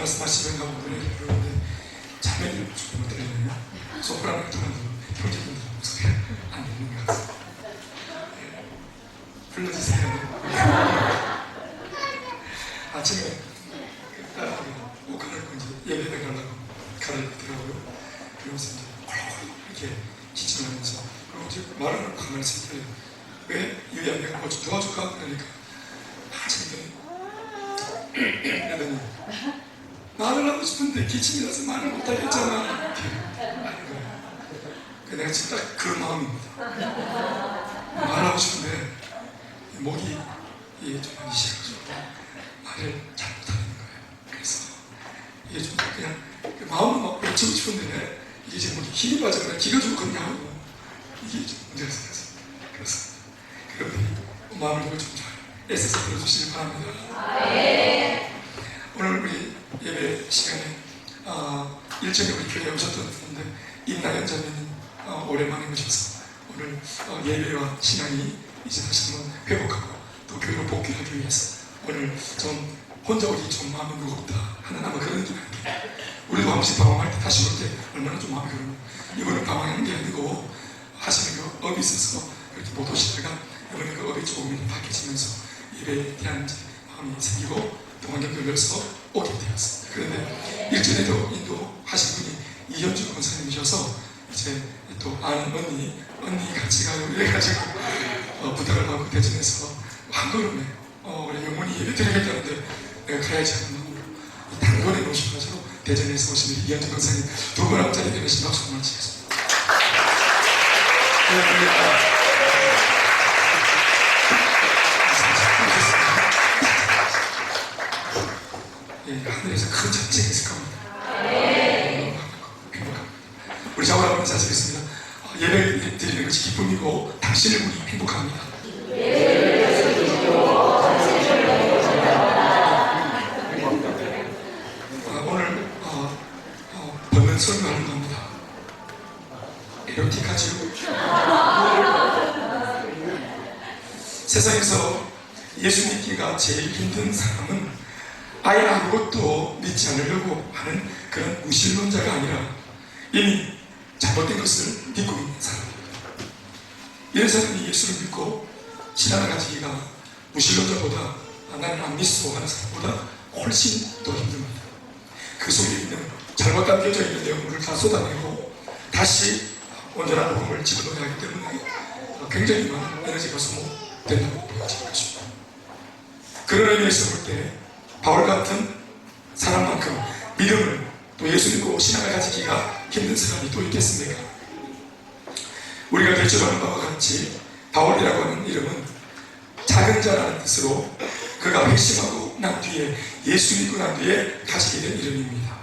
말씀하시면 하고 노래를 부르는데 자매들 조금 못 들리네요. 소프라노 들어도 형제분들 목소리가 안 들리는 것 같습니다. 불러주세요. 아침에 딸하고 옷 갈아입고 이제 예배에 가려고 갈아입더라고요. 그러면서 이제 콜콜 이렇게 기침하면서 그리고 이제 말을 가만히 있을 때 왜 유리야 내가 뭐 좀 도와줄까? 그러니까 한참 이러더니 말을 하고 싶은데 기침이 나서 말을 못하겠잖아 이렇게 하는 거예요. 내가 지금 딱 그런 마음입니다. 말하고 싶은데 목이 좀 많이 쉬어가지고 말을 잘 못하는 거예요. 그래서 이게 좀 그냥 마음은 막 외치고 싶은데 이게 지금 힘이 빠져서 기가 좀 건강하고 이게 좀 문제가 생겼어요. 그래서 여러분이 마음을 좀 잘 애써서 들어주시길 바랍니다. 오늘 우리 예배 시간에 일전에 우리 교회에 오셨던 분인데 임나연 자매님 오랜만에 오셔서 오늘 예배와 신앙이 이제 다시 한번 회복하고 또 교회로 복귀하기 위해서 오늘 좀 혼자 오기 좀 마음이 무겁다 하는 아마 그런 느낌이 나요. 우리도 한 번씩 방황할 때 다시 올 때 얼마나 좀 마음이 그러면 이번은 방황하는 게 아니고 하시는 그 업이 있어서 그렇게 못 오시다가 이번에 그 업이 조금 바뀌어지면서 예배에 대한 마음이 생기고 또 환경을 열어서 오게 되었습니다. 그런데 일전에도 인도하신 분이 이현주 권사님이셔서 이제 또 아는 언니 같이 가요 이래가지고 부탁을 받고 대전에서 한 걸음에 우리 영원히 예배 드리겠다는데 내가 가야지 하는 마음으로 단번에 모셔가지고 대전에서 오신 우리 이현주 권사님 두 분 앞자리 되신 박수 한번 치겠습니다. 하늘에서 큰 전쟁이 있을 겁니다. 우리 자고로 한번 인사드리겠습니다. 예배 드리는 것이 기쁨이고 당신을 보니 행복합니다. 오늘 번는 설교하는 겁니다. 에로틱하죠? 세상에서 예수 믿기가 제일 힘든 사람은 아예 아무것도 믿지 않으려고 하는 그런 무신론자가 아니라 이미 잘못된 것을 믿고 있는 사람입니다. 이런 사람이 예수를 믿고 신앙을 가지기가 무신론자보다 나는 안 믿어 하는 사람보다 훨씬 더 힘듭니다. 그 속에 있는 잘못 담겨져 있는 내용물을 다 쏟아내고 다시 온전한 복음을 집어넣어야 하기 때문에 굉장히 많은 에너지가 소모된다고 보여지는 것입니다. 그런 의미에서 볼 때 바울 같은 사람만큼 믿음을 또 예수 믿고 신앙을 가지기가 힘든 사람이 또 있겠습니까? 우리가 될 줄 아는 바와 같이 바울이라고 하는 이름은 작은 자라는 뜻으로 그가 회심하고 난 뒤에 예수 믿고 난 뒤에 가지게 된 이름입니다.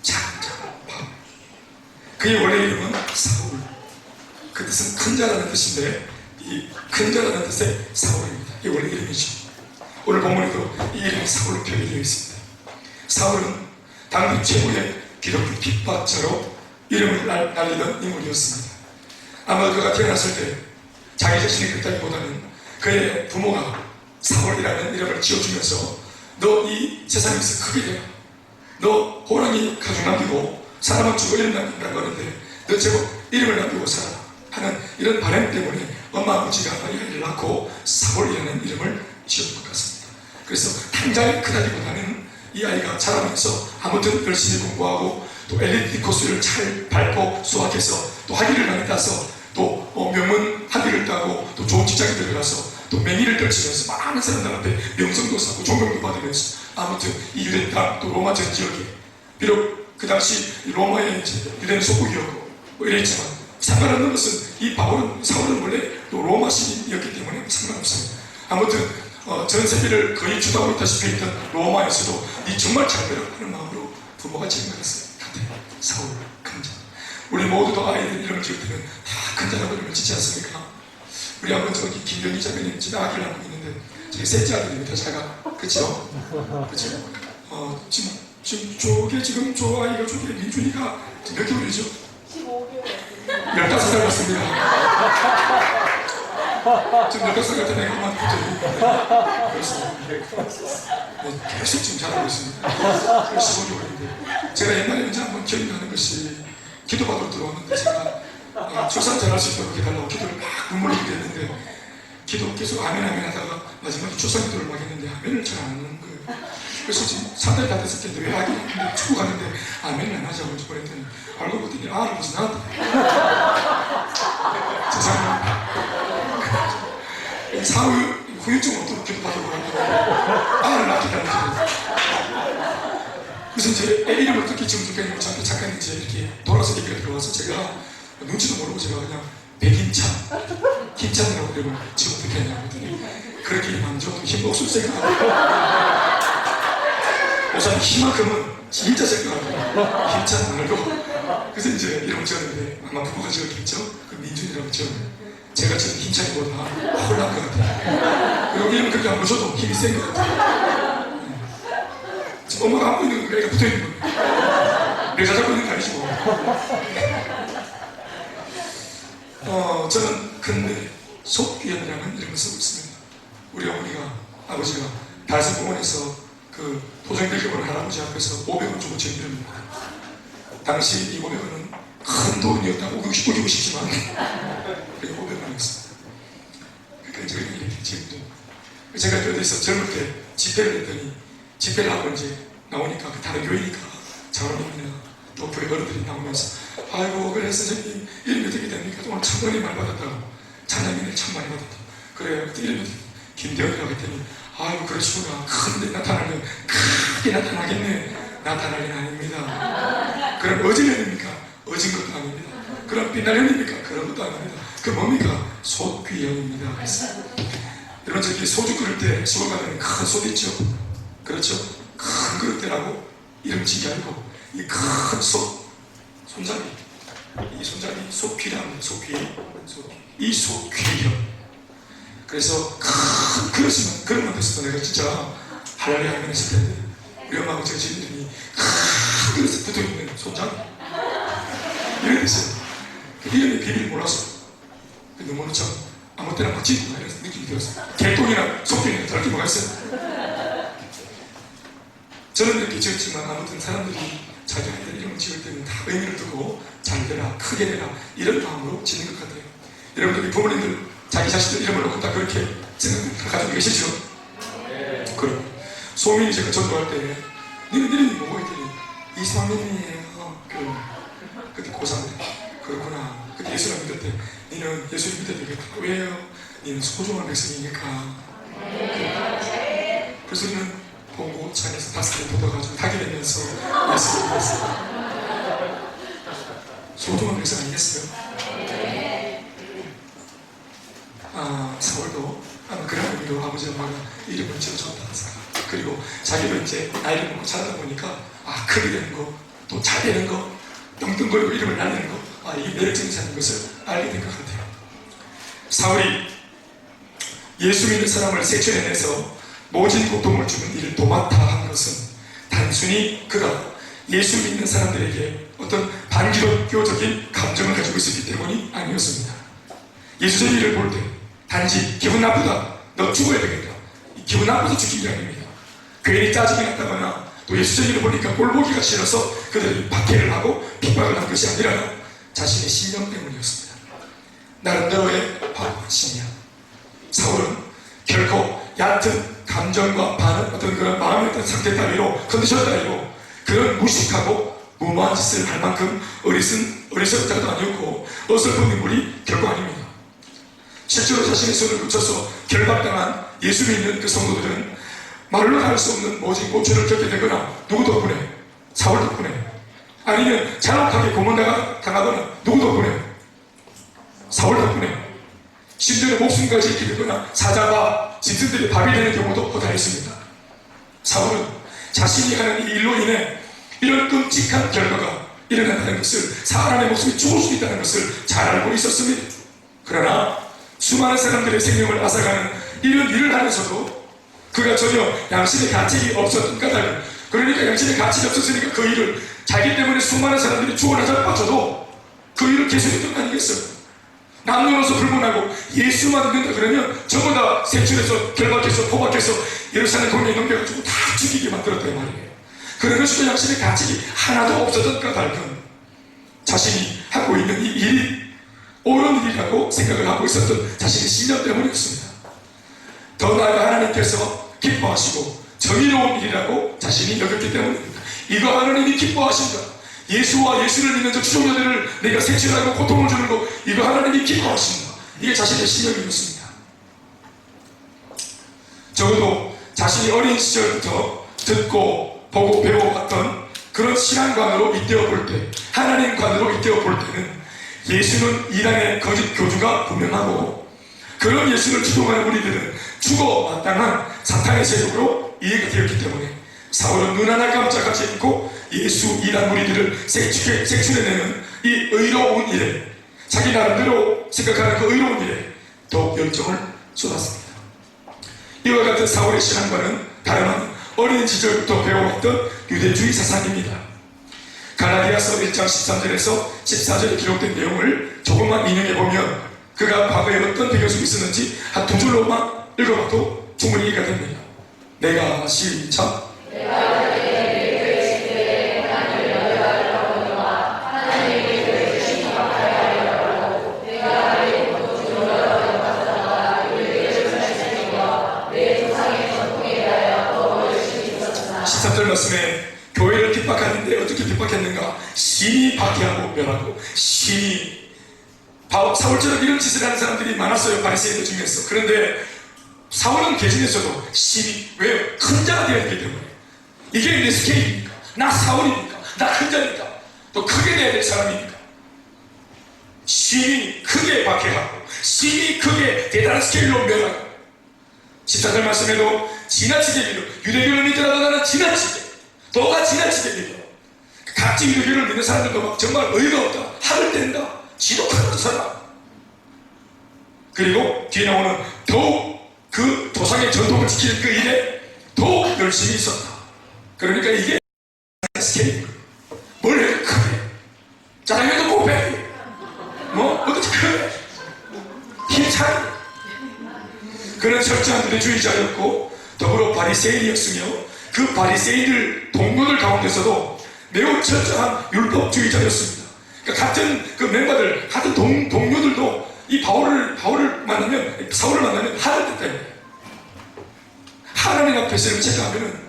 작은 자 바울. 그의 원래 이름은 사울. 그 뜻은 큰 자라는 뜻인데 이 큰 자라는 뜻의 사울입니다. 이게 원래 이름이죠. 오늘 본문에도 이 이름이 사울로 표기되어 있습니다. 사울은 당시 최고의 기독교 핍박자로 이름을 날리던 인물이었습니다. 아마 그가 태어났을 때 자기 자신이 그랬다기보다는 그의 부모가 사울이라는 이름을 지어주면서 너 이 세상에서 크게 되라. 너 호랑이 가죽 남기고 사람은 죽어 이름 남긴다고 하는데 너 제법 이름을 남기고 살아라 하는 이런 바람 때문에 엄마 아버지가 이 아이를 낳고 사울이라는 이름을 지어준 것 같습니다. 그래서 당장에 크다기보다는 이 아이가 자라면서 아무튼 열심히 공부하고 또 엘리트 코스를 잘 밟고 수학해서 또 학위를 많이 따서 또 명문 학위를 따고 또 좋은 직장에 들어가서 또 맹위를 떨치면서 많은 사람들 앞에 명성도 쌓고 존경도 받으면서 아무튼 이 유대 땅 또 로마 전 지역에 비록 그 당시 로마의 유대는 소국이었고 뭐 이랬지만 상관없는 것은 이 사울은 원래 또 로마 시민이었기 때문에 상관없습니다. 아무튼 전 세계를 거의 주도하고 있다시피 했던 로마에서도 니 정말 잘 되라 하는 마음으로 부모가 지은 거였어요. 사울, 큰 자. 우리 모두도 아이들 이름을 지을 때는 다 큰 자라고 이름을 짓지 않습니까? 우리 한번 저기 김연희 자매님 집에 아기를 낳고 있는데 저기 셋째 아들입니다. 제가 그쵸? 그쵸? 지금 저게 지금 저 아이가 저게 민준이가 몇 개월이죠? 15개월. 15살 같습니다. 좀 늙었을 것 같은 애가만 붙어있는데 그래서 계속 지금 잘하고 있습니다. 15개월인데 제가 옛날에 이제 한번 기억나는 것이 기도받으러 들어왔는데 제가 출산 잘할 수 있도록 해달라고 기도를 막 눈물을 흘렸는데 기도 계속 아멘 아멘 하다가 마지막에 출산 기도를 막 했는데 아멘을 잘 안 하는 거예요. 그래서 지금 3달이 다 됐을 텐데 왜 아기 낳는데 축구 가는데 아멘을 안 하자고 그랬더니 알고 보더니 아를 무슨 나한테 세상에 사후 후유증 없도록 기도받으러 가고 아를 낳기라는 기도. 그래서 이제 애 이름을 어떻게 지금 좋겠냐고 저한테 잠깐 이제 이렇게 돌아서 얘기가 들어와서 제가 눈치도 모르고 제가 그냥 백임찬 힘찬이라고 그러고 지금 어떻게 하냐고 했더니 그렇게 안 줘도 힘도 없을 생각하고 우선 힘만큼은 진짜 생각하고 힘찬 말고 그래서 이제 이름을 지었는데 아마 부부가 지었겠죠? 그 민준이라고 지었는데 제가 지금 힘찬이보다 홀란 것 같아요. 그리고 이름을 그렇게 안 붙여도 힘이 센 것 같아요. 지금 엄마가 안고 있는 거 애가 붙어있는 거예요. 내가 잡고 있는 거 아니시고 저는 근데 속귀현이라는 이름을 쓰고 있습니다. 우리 어머니가 아버지가 달성공원에서 그 도정빌금을 할아버지 앞에서 500원 주고 지은 이름입니다. 당시 이 500원은 큰 돈이었다고 우기고 싶지만 그게 500원이었습니다. 그러니까 제가 이렇게 지금도 제가 어디서 젊을 때 집회를 했더니 집회를 하고 이제 나오니까 그 다른 교회니까 장로님이나 또 교회 어른들이 나오면서 아이고 그래 선생님 이름이 어떻게 됩니까? 오늘 참 은혜 많이 받았다고 찬양인을 참 많이 받았다고 그래 그때 이름이 김대현이라고 했더니 아이고 그러시구나 큰데 나타나면 크게 나타나겠네. 나타날 일은 아닙니다. 그럼 어진 년입니까? 어진 것도 아닙니다. 그럼 빛날 년입니까? 그런 것도 아닙니다. 그 뭡니까? 속귀형입니다. 여러분 저기 소주 끓일 때 시골 가면 큰 솥 있죠? 그렇죠? 큰 그릇대라고 이름 지기 아니고 이 큰 솥 손잡이 이 손잡이 속귀랍니다. 속귀 이 속귀형. 그래서 큰 그릇이면 그릇만 됐어도 내가 진짜 할랄리 하면 했을 텐데 우리 엄마하고 제가 지인들이 큰 그릇에 붙어있는 손잡이 이래 됐어요. 그 이름의 비밀을 몰랐어. 근데 너무 참 아무 때나 막 짓고 이런 느낌이 들었어요. 개똥이나 속귀나 다를 게 뭐가 있어요? 저는 이렇게 지었지만 아무튼 사람들이 자기한테 이름을 지을 때는 다 의미를 두고 잘 되라 크게 되라 이런 마음으로 짓는 것 같아요. 여러분들이 부모님들 자기 자식들 이름을 놓고 딱 그렇게 생각을 가지고 계시죠? 그럼 소민이 제가 전도할 때 니는 이름이 뭐고 했더니 이소민이에요. 그때 고3 그렇구나. 그때 예수를 믿을 때 니는 예수를 믿어야 되겠다. 왜요? 니는 소중한 백성이니까. 그래서 우리는 봉고차에서 5개 걷어가지고 타게 되면서 예수를 믿었어요. 소중한 백성 아니겠어요? 서울도 아마 그런 의미로 아버지 엄마가 이름을 지어줬다 생각. 그리고 자기도 이제 나이를 먹고 자라다 보니까 크게 되는 거, 또 잘 되는 거, 떵떵거리고 이름을 날리는 거, 이게 매력적인 사람인 것을 알게 된 것 같아요. 사울이 예수 믿는 사람을 세출해내서 모진 고통을 주는 일을 도맡아 한 것은 단순히 그가 예수 믿는 사람들에게 어떤 반기독교적인 감정을 가지고 있었기 때문이 아니었습니다. 예수의 일을 볼 때 단지 기분 나쁘다, 너 죽어야 되겠다, 기분 나쁘다 죽인 게 아닙니다. 괜히 짜증이 났다거나 또 예수의 일을 보니까 꼴 보기가 싫어서 그들이 박해를 하고 핍박을 한 것이 아니라 자신의 신념 때문이었습니다. 나름대로의 바보한 신념. 사울은 결코 얕은 감정과 반응, 어떤 그런 마음의 어떤 상태 따위로 컨디션 따위로 그런 무식하고 무모한 짓을 할 만큼 어리석은 자도 아니었고 어설픈 인물이 결코 아닙니다. 실제로 자신의 손을 붙여서 결박당한 예수 믿는 그 성도들은 말로 할 수 없는 모진 고초를 겪게 되거나 누구 덕분에? 사울 덕분에. 아니면 잔혹하게 고문당하거나 누구 덕분에? 사울 덕분에. 심지어 목숨까지 잃게 되거나 사자가 짐승들의 밥이 되는 경우도 허다해 있습니다. 사울은 자신이 하는 이 일로 인해 이런 끔찍한 결과가 일어난다는 것을, 사람의 목숨이 죽을 수 있다는 것을 잘 알고 있었습니다. 그러나 수많은 사람들의 생명을 앗아가는 이런 일을 하면서도 그가 전혀 양심의 가책이 없었던 까닭은, 그러니까 양심의 가책이 없었으니까 그 일을 자기 때문에 수많은 사람들이 죽어나자 빠져도 그 일을 계속했던 거 아니겠어요? 남녀노소 불문하고 예수만 믿는다 그러면 전부 다 색출해서 결박해서 포박해서 예루살렘 공회에 넘겨가지고 다 죽이게 만들었단 말이에요. 그런 것이 양심의 가책이 하나도 없었던 까닭은 자신이 하고 있는 이 일이 옳은 일이라고 생각을 하고 있었던 자신의 신념 때문이었습니다. 더 나아가 하나님께서 기뻐하시고 정의로운 일이라고 자신이 여겼기 때문입니다. 이거 하나님이 기뻐하신다. 예수와 예수를 믿는 저 추종자들을 내가 색출하고 고통을 주는 거, 이거 하나님이 기뻐하신다. 이게 자신의 신념이었습니다. 적어도 자신이 어린 시절부터 듣고 보고 배워왔던 그런 신앙관으로 빗대어 볼 때, 하나님관으로 빗대어 볼 때는 예수는 이단의 거짓 교주가 분명하고, 그런 예수를 추종하는 우리들은 죽어 마땅한 사탄의 세력으로 이해가 되었기 때문에 사울은 눈 하나 깜짝하지 않고 예수 이단 무리들을 색출해내는 이 의로운 일에, 자기 나름대로 생각하는 그 의로운 일에 더욱 열정을 쏟았습니다. 이와 같은 사울의 신앙과는 다름 아닌 어린 시절부터 배워왔던 유대주의 사상입니다. 갈라디아서 1장 13절에서 14절에 기록된 내용을 조금만 인용해보면 그가 과거에 어떤 배경 속에 있었는지 한 두 줄로만 읽어봐도 충분히 이해가 됩니다. 내가 시작. 말씀에 교회를 핍박하는데 어떻게 핍박했는가? 신이 박해하고 멸하고, 신이 사울처럼 이런 짓을 하는 사람들이 많았어요, 바리새인들 중에서. 그런데 사울은 개신에서도 신이, 왜요? 큰 자가 되어야 되기 때문에. 이게 내 스케일입니까? 나 사울입니까? 나 큰 자입니까? 또 크게 돼야 될 사람입니까? 신이 크게 박해하고, 신이 크게 대단한 스케일로 멸하고. 14절 말씀에도 지나치게 믿어. 유대교를 믿더라도 나는 지나치게, 너가 지나치게 믿어. 각지 유대교를 믿는 사람들도 막 정말 의의가 없다, 하를 뗀다, 지독한 사람. 그리고 뒤에 나오는 더욱 그 조상의 전통을 지키는 그 일에 더욱 열심히 있었다. 그러니까 이게 스케일. 뭘 해도 크게, 짜장면도 곱해, 뭐 어떻게 크게, 힘차게. 그는 철저한 유대주의자였고 더불어 바리새인이었으며 그 바리새인들 동료들 가운데서도 매우 철저한 율법주의자였습니다. 그러니까 같은 그 멤버들, 같은 동료들도 이 사울을 만나면 하늘 때 하나님 앞에서 이렇게 체크하면은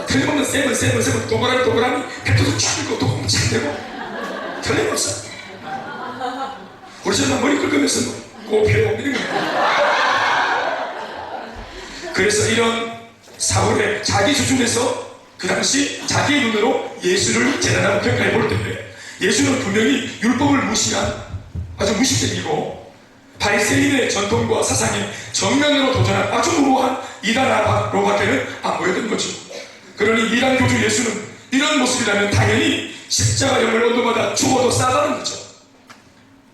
틀림없는 세븐 동그라미 팩트도 죽이고 또 공책되고 틀림없어. 우리 집은 머리 긁으면서 고패고 이런 거예요. 그래서 이런 사울의 자기 수준에서 그 당시 자기의 눈으로 예수를 재단하고 평가해 볼 때 예수는 분명히 율법을 무시한 아주 무식쟁이고 바리새인의 전통과 사상에 정면으로 도전한 아주 무모한 이단아로밖에는 안 보였던 거죠. 그러니 이단 교주 예수는 이런 모습이라면 당연히 십자가형을 언도받아 죽어도 싸다는 거죠.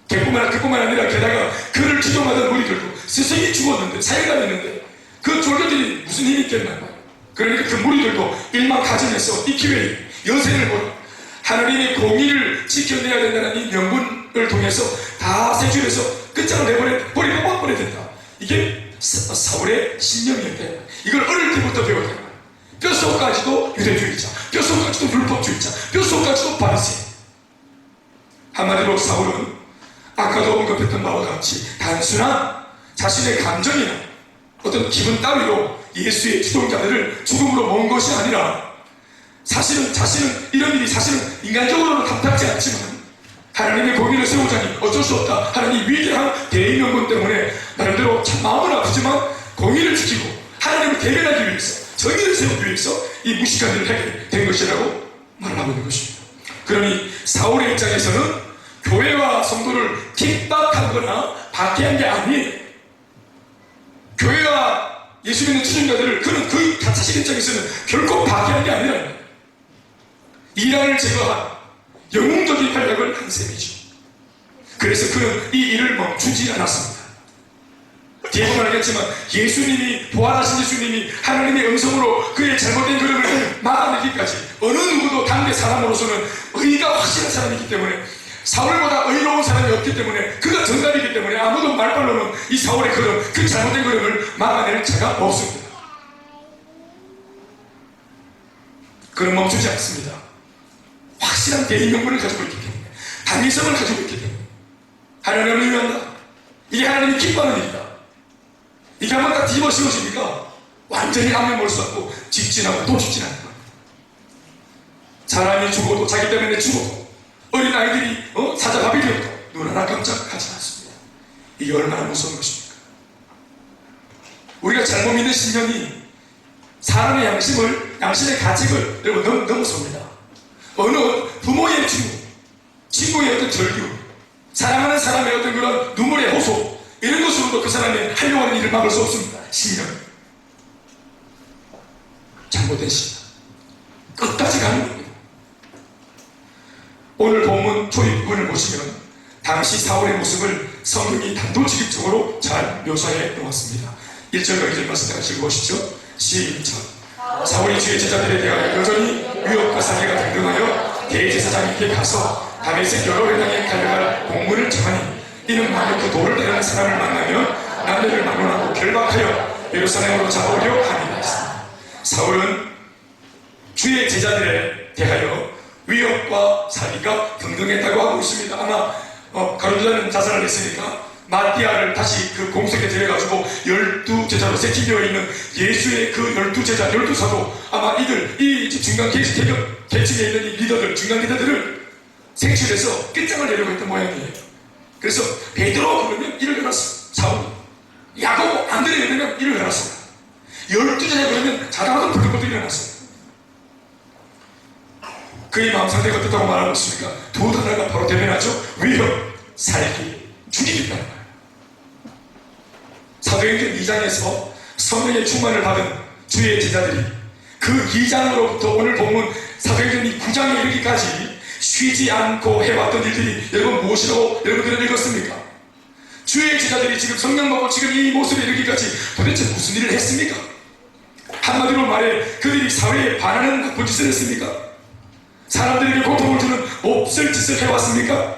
그뿐만 아니라 게다가 그를 추종하던 무리들도 스승이 죽었는데, 사형이 됐는데 그 졸교들이 무슨 힘이 있겠나. 그러니까 그 무리들도 일망타진해서 이 기회에 여생을 보라, 하나님의 공의를 지켜내야 된다는 이 명분을 통해서 다 색출해서 끝장을 버리고 막버려야 된다. 이게 사울의 신념이었대. 이걸 어릴 때부터 배웠다. 뼛속까지도 유대주의자, 뼛속까지도 율법주의자, 뼛속까지도 바리새인. 한마디로 사울은 아까도 언급했던 바와 같이 단순한 자신의 감정이나 어떤 기분 따위로 예수의 추종자들을 죽음으로 모은 것이 아니라 사실은 자신은 이런 일이 사실은 인간적으로는 탐탁지 않지만 하나님의 공의를 세우자니 어쩔 수 없다 하는 이 위대한 대의명분 때문에 나름대로 참 마음은 아프지만 공의를 지키고 하나님을 대변하기 위해서, 정의를 세우기 위해서 이 무식한 일을 하게 된 것이라고 말을 하고 있는 것입니다. 그러니 사울의 입장에서는 교회와 성도를 핍박하거나 박해한 게 아니에요. 교회와 예수 믿는 추종자들을 그는 그 자신 입장에서는 결코 박해한 게 아니라 이란을 제거한 영웅적인 활약을 한 셈이죠. 그래서 그는 이 일을 멈추지 않았습니다. 뒤에 보면 알겠지만 예수님이, 부활하신 예수님이 하나님의 음성으로 그의 잘못된 그릇을 막아내기까지 어느 누구도 당대 사람으로서는 의의가 확실한 사람이기 때문에 사울보다 의로운 사람이 없기 때문에, 그가 정답이기 때문에 아무도 말발로는 이 사울의 걸음, 그 잘못된 걸음을 막아낼 자가 없습니다. 그는 멈추지 않습니다. 확실한 대인 명분을 가지고 있기 때문에, 당위성을 가지고 있기 때문에 하나님을 의뢰한다. 이게 하나님이 기뻐하는 일이다. 이게 한번 딱 뒤집어 씌워지니까 완전히 안면 몰 수 없고 직진하고 또 직진하는 거예요. 사람이 죽어도, 자기 때문에 죽어도, 어린 아이들이 사자밥이 되어도 눈 하나 깜짝하지 않습니다. 이게 얼마나 무서운 것입니까? 우리가 잘못 믿는 신념이 사람의 양심의 가책을 여러분 넘어섭니다. 어느 부모의 친구의 어떤 절규, 사랑하는 사람의 어떤 그런 눈물의 호소, 이런 것으로도 그 사람이 하려고 하는 일을 막을 수 없습니다. 신념, 잘못된 신념 끝까지 가는 겁니다. 오늘 본문 초입문을 보시면 당시 사울의 모습을 성경이 단도직입적으로 잘 묘사해 놓았습니다. 1절과 2절 말씀 다 같이 읽어보시죠. 시작. 사울이 주의 제자들에 대하여 여전히 위협과 사기가 등등하여 대제사장에게 가서 다메섹 여러 회당에 달려갈 공문을 청하니, 이는 만일 그 돌을 대하는 사람을 만나면 남녀를 막론하고 결박하여 예루살렘으로 잡아오려 함이라. 사울은 주의 제자들에 대하여 위협과 사기가 등등했다고 하고 있습니다. 아마 가룟유다는 자살을 했으니까 마띠아를 다시 그 공석에 데려가지고 12제자로 세팅되어 있는 예수의 그 12제자, 12사도, 아마 이 중간 계층에 있는 이 리더들, 중간 리더들을 생출해서 끝장을 내려고 했던 모양이에요. 그래서 베드로 그러면 이를 열었어, 사울. 야고보, 안드레 그러면 이를 열었어. 12제자 그러면 자다가도 불끈불끈 일어났어요. 그의 마음 상태가 어떻다고 말하고 있습니까? 두 단어가 바로 대변하죠. 위협, 살기, 죽이겠다는 거예요. 사도행전 2장에서 성령의 충만을 받은 주의 제자들이 그 2장으로부터 오늘 본문 사도행전 9장에 이르기까지 쉬지 않고 해왔던 일들이 여러분 무엇이라고 여러분들은 읽었습니까? 주의 제자들이 지금 성령 받고 지금 이 모습에 이르기까지 도대체 무슨 일을 했습니까? 한마디로 말해 그들이 사회에 반하는 나쁜 짓을 했습니까? 사람들에게 고통을 주는 몹쓸 짓을 해왔습니까?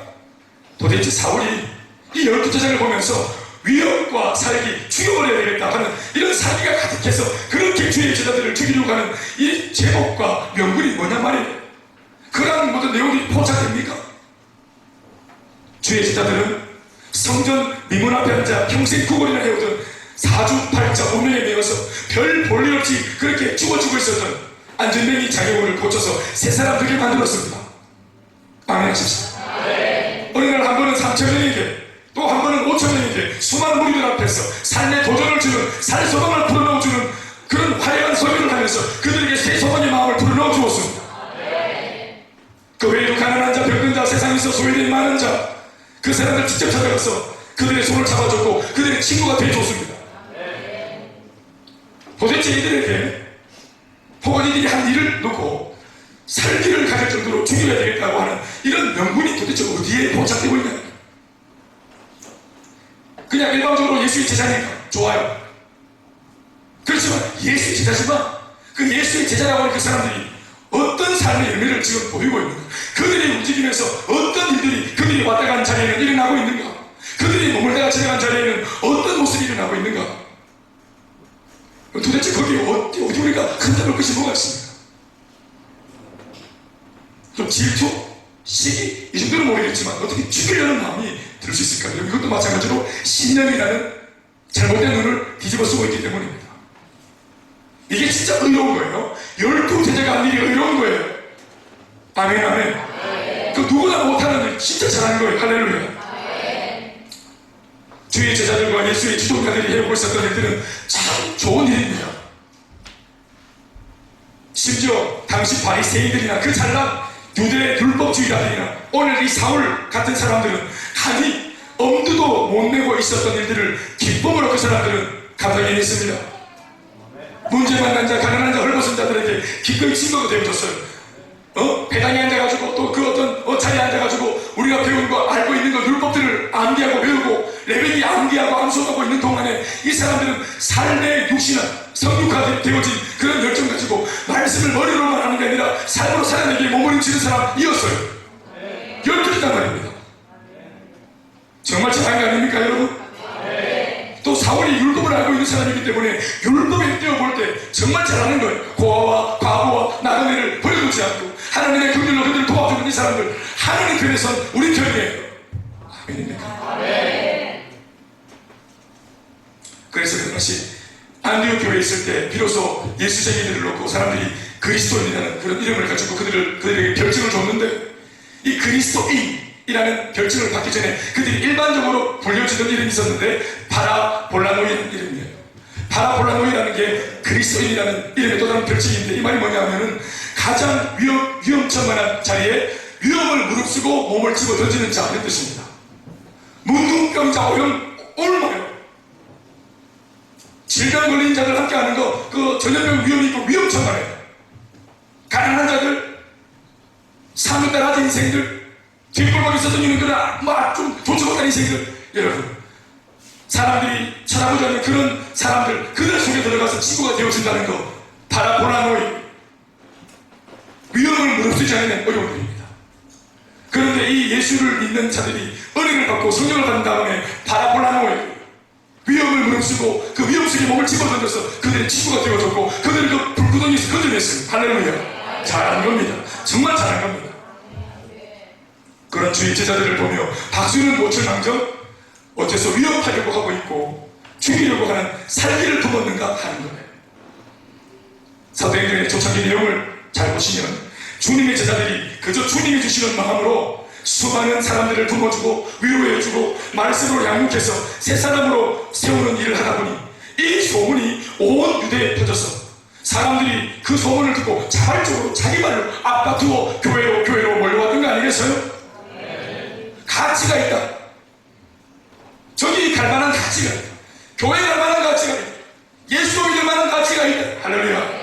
도대체 사울이 이 12제자를 보면서 위협과 살기, 죽여버려야 되겠다 하는 이런 사기가 가득해서 그렇게 주의 제자들을 죽이려고 하는 이 제목과 명분이 뭐냐 말이에요. 그러한 모든 내용이 포착됩니까? 주의 제자들은 성전 미문 앞에 앉아 평생 구걸이나 해오던 사주팔자 운명에 매여서 별 볼 일 없이 그렇게 죽고 있었던 안전뱅이 장애물을 고쳐서 새 사람 되게 만들었습니다. 아멘 하십시오. 어느 날 한 번은 3,000명에게, 또 한 번은 5,000명에게 수많은 무리들 앞에서 삶의 도전을 주는, 살소망을 불어넣어주는 그런 화려한 설교를 하면서 그들에게 새 소망의 마음을 불어넣어 주었습니다. 그 외에도 가난한 자, 병든 자, 세상에서 소외된 많은 자, 그 사람들 직접 찾아가서 그들의 손을 잡아줬고 그들의 친구가 되어줬습니다. 도대체 이들에게 혹은 이들이 한 일을 놓고 살기를 가질 정도로 죽여야 되겠다고 하는 이런 명분이 도대체 어디에 포착되고 있냐? 그냥 일방적으로 예수의 제자니까 좋아요. 그렇지만 예수의 제자지만 그 예수의 제자라고 하는 그 사람들이 어떤 삶의 의미를 지금 보이고 있는가? 그들이 움직이면서 어떤 일들이 그들이 왔다 간 자리에는 일어나고 있는가? 그들이 머물다가 지나간 자리에는 어떤 모습이 일어나고 있는가? 도대체 거기에 어디 우리가 흔들을 것이 뭐가 있습니까? 좀 질투, 시기 이 정도는 모르겠지만 어떻게 죽이려는 마음이 들 수 있을까요? 이것도 마찬가지로 신념이라는 잘못된 눈을 뒤집어 쓰고 있기 때문입니다. 이게 진짜 의로운 거예요. 12제자가 한 일이 의로운 거예요. 아멘, 아멘. 그 누구나 못하는 일 진짜 잘하는 거예요. 할렐루야. 주의 제자들과 예수의 주동자들이 해오고 있었던 일들은 참 좋은 일입니다. 심지어 당시 바리새인들이나 그 잘난 유대 율법주의자들이나 오늘 이 사울 같은 사람들은 감히 엄두도 못 내고 있었던 일들을 기쁨으로 그 사람들은 감당해냈습니다. 문제 만난 자, 가난한 자, 헐벗은 자들에게 기꺼이 증거가 되어줬어요. 배당에 앉아가지고 또 그 어떤 자리에 앉아가지고 우리가 배운 거, 알고 있는 거, 율법들을 암기하고 배우고 레벨이 암기하고 암송하고 있는 동안에 이 사람들은 삶의 육신은 성육화 되어진 그런 열정 가지고 말씀을 머리로만 하는 게 아니라 삶으로 살아내기에 몸부림치는 사람이었어요. 12개단 말입니다. 정말 잘한 거 아닙니까 여러분? 또 사울이 율법을 알고 있는 사람이기 때문에 율법에 뛰어볼 때 정말 잘하는 거예요. 고아와 과부와 나그네를 버려두지 않고 하나님의 긍휼로 그들을 도와주는 이 사람들, 하나님 편에선 우리 편이에요. 아멘입니까? 그래서 그 당시 안디옥 교회에 있을 때 비로소 예수쟁이들을 놓고 사람들이 그리스도인이라는 그런 이름을 가지고 그들에게 별칭을 줬는데, 이 그리스도인이라는 별칭을 받기 전에 그들이 일반적으로 불려지던 이름이 있었는데 파라볼라노이라는 이름이에요. 파라볼라노이라는 게 그리스도인이라는 이름의 또 다른 별칭인데, 이 말이 뭐냐면은 가장 위험천만한 자리에 위험을 무릅쓰고 몸을 집어 던지는 자, 이런 뜻입니다. 문둥병자, 오염, 옮아요. 질병 걸린 자들 함께 하는 거, 그 전염병 위험이 있고 위험천만해요. 가난한 자들, 삶을 따라진 인생들, 뒷골목에 서서 있는 그런 좀 좋지 못한 인생들, 여러분, 사람들이 찾아보지 않는 그런 사람들, 그들 속에 들어가서 친구가 되어준다는 거, 파라볼라노이, 위험을 무릅쓰지 않는 어려움들입니다. 그런데 이 예수를 믿는 자들이 은혜를 받고 성령을 받은 다음에 파라볼라노이, 위험을 무릅쓰고 그 위험 속에 몸을 집어던져서 그들의 친구가 되어줬고 그들을 그 불구덩이에서 건져냈어요. 할렐루야. 잘한 겁니다. 정말 잘한 겁니다. 그런 주의 제자들을 보며 박수는 못 칠망정 어째서 위협하려고 하고 있고 죽이려고 하는 살기를 품었는가 하는 거예요. 사도행전의 초창기 내용을 잘 보시면 주님의 제자들이 그저 주님이 주시는 마음으로 수많은 사람들을 품어주고 위로해주고 말씀으로 양육해서 새 사람으로 세우는 일을 하다 보니 이 소문이 온 유대에 퍼져서 사람들이 그 소문을 듣고 자발적으로 자기 말로 아파트로 교회로 몰려왔던 거 아니겠어요? 가치가 있다. 저기 갈 만한 가치가 있다. 교회 갈 만한 가치가 있다. 예수 믿을 만한 가치가 있다. 할렐루야.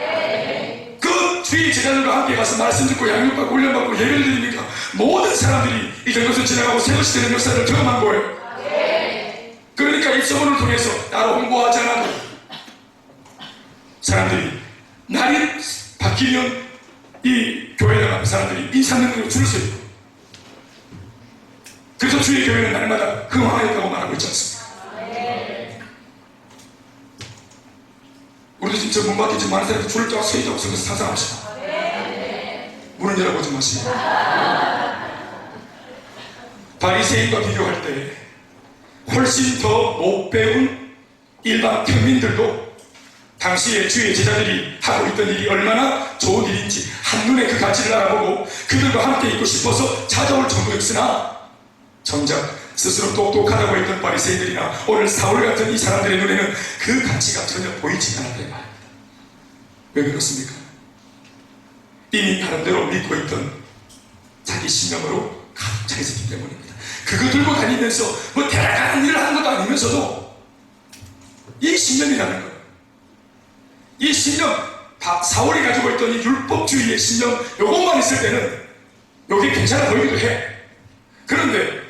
그 주의 제자들과 함께 가서 말씀 듣고 양육받고 훈련받고 예배를 드리니까 모든 사람들이 이전 것을 지나가고 새 것이 되는 역사를 경험한 거예요. 그러니까 입소문을 통해서 나로 홍보하지 않아도 사람들이 날이 바뀌면 이 교회에 나가는 사람들이 인사하는 줄을 서요. 그래서 주의 교회는 날마다 흥황했다고 말하고 있지 않습니까? 우리도 진짜 문 밖에 지금 많은 사람들이 줄을 짜고 서 있다고 생각해서 상상합시다. 문을 열어보지 마시고. 바리새인과 비교할 때 훨씬 더 못 배운 일반 평민들도 당시에 주의 제자들이 하고 있던 일이 얼마나 좋은 일인지 한눈에 그 가치를 알아보고 그들과 함께 있고 싶어서 찾아올 정도였으나 정작 스스로 똑똑하다고 했던 바리새인들이나 오늘 사울 같은 이 사람들의 눈에는 그 가치가 전혀 보이지 않았다 이 말입니다. 왜 그렇습니까? 이미 나름대로 믿고 있던 자기 신념으로 가득 차 있었기 때문입니다. 그거 들고 다니면서 뭐 대단한 일을 하는 것도 아니면서도 이 신념이라는 것, 이 신념, 사울이 가지고 있던 이 율법주의의 신념, 요것만 있을 때는 요게 괜찮아 보이기도 해. 그런데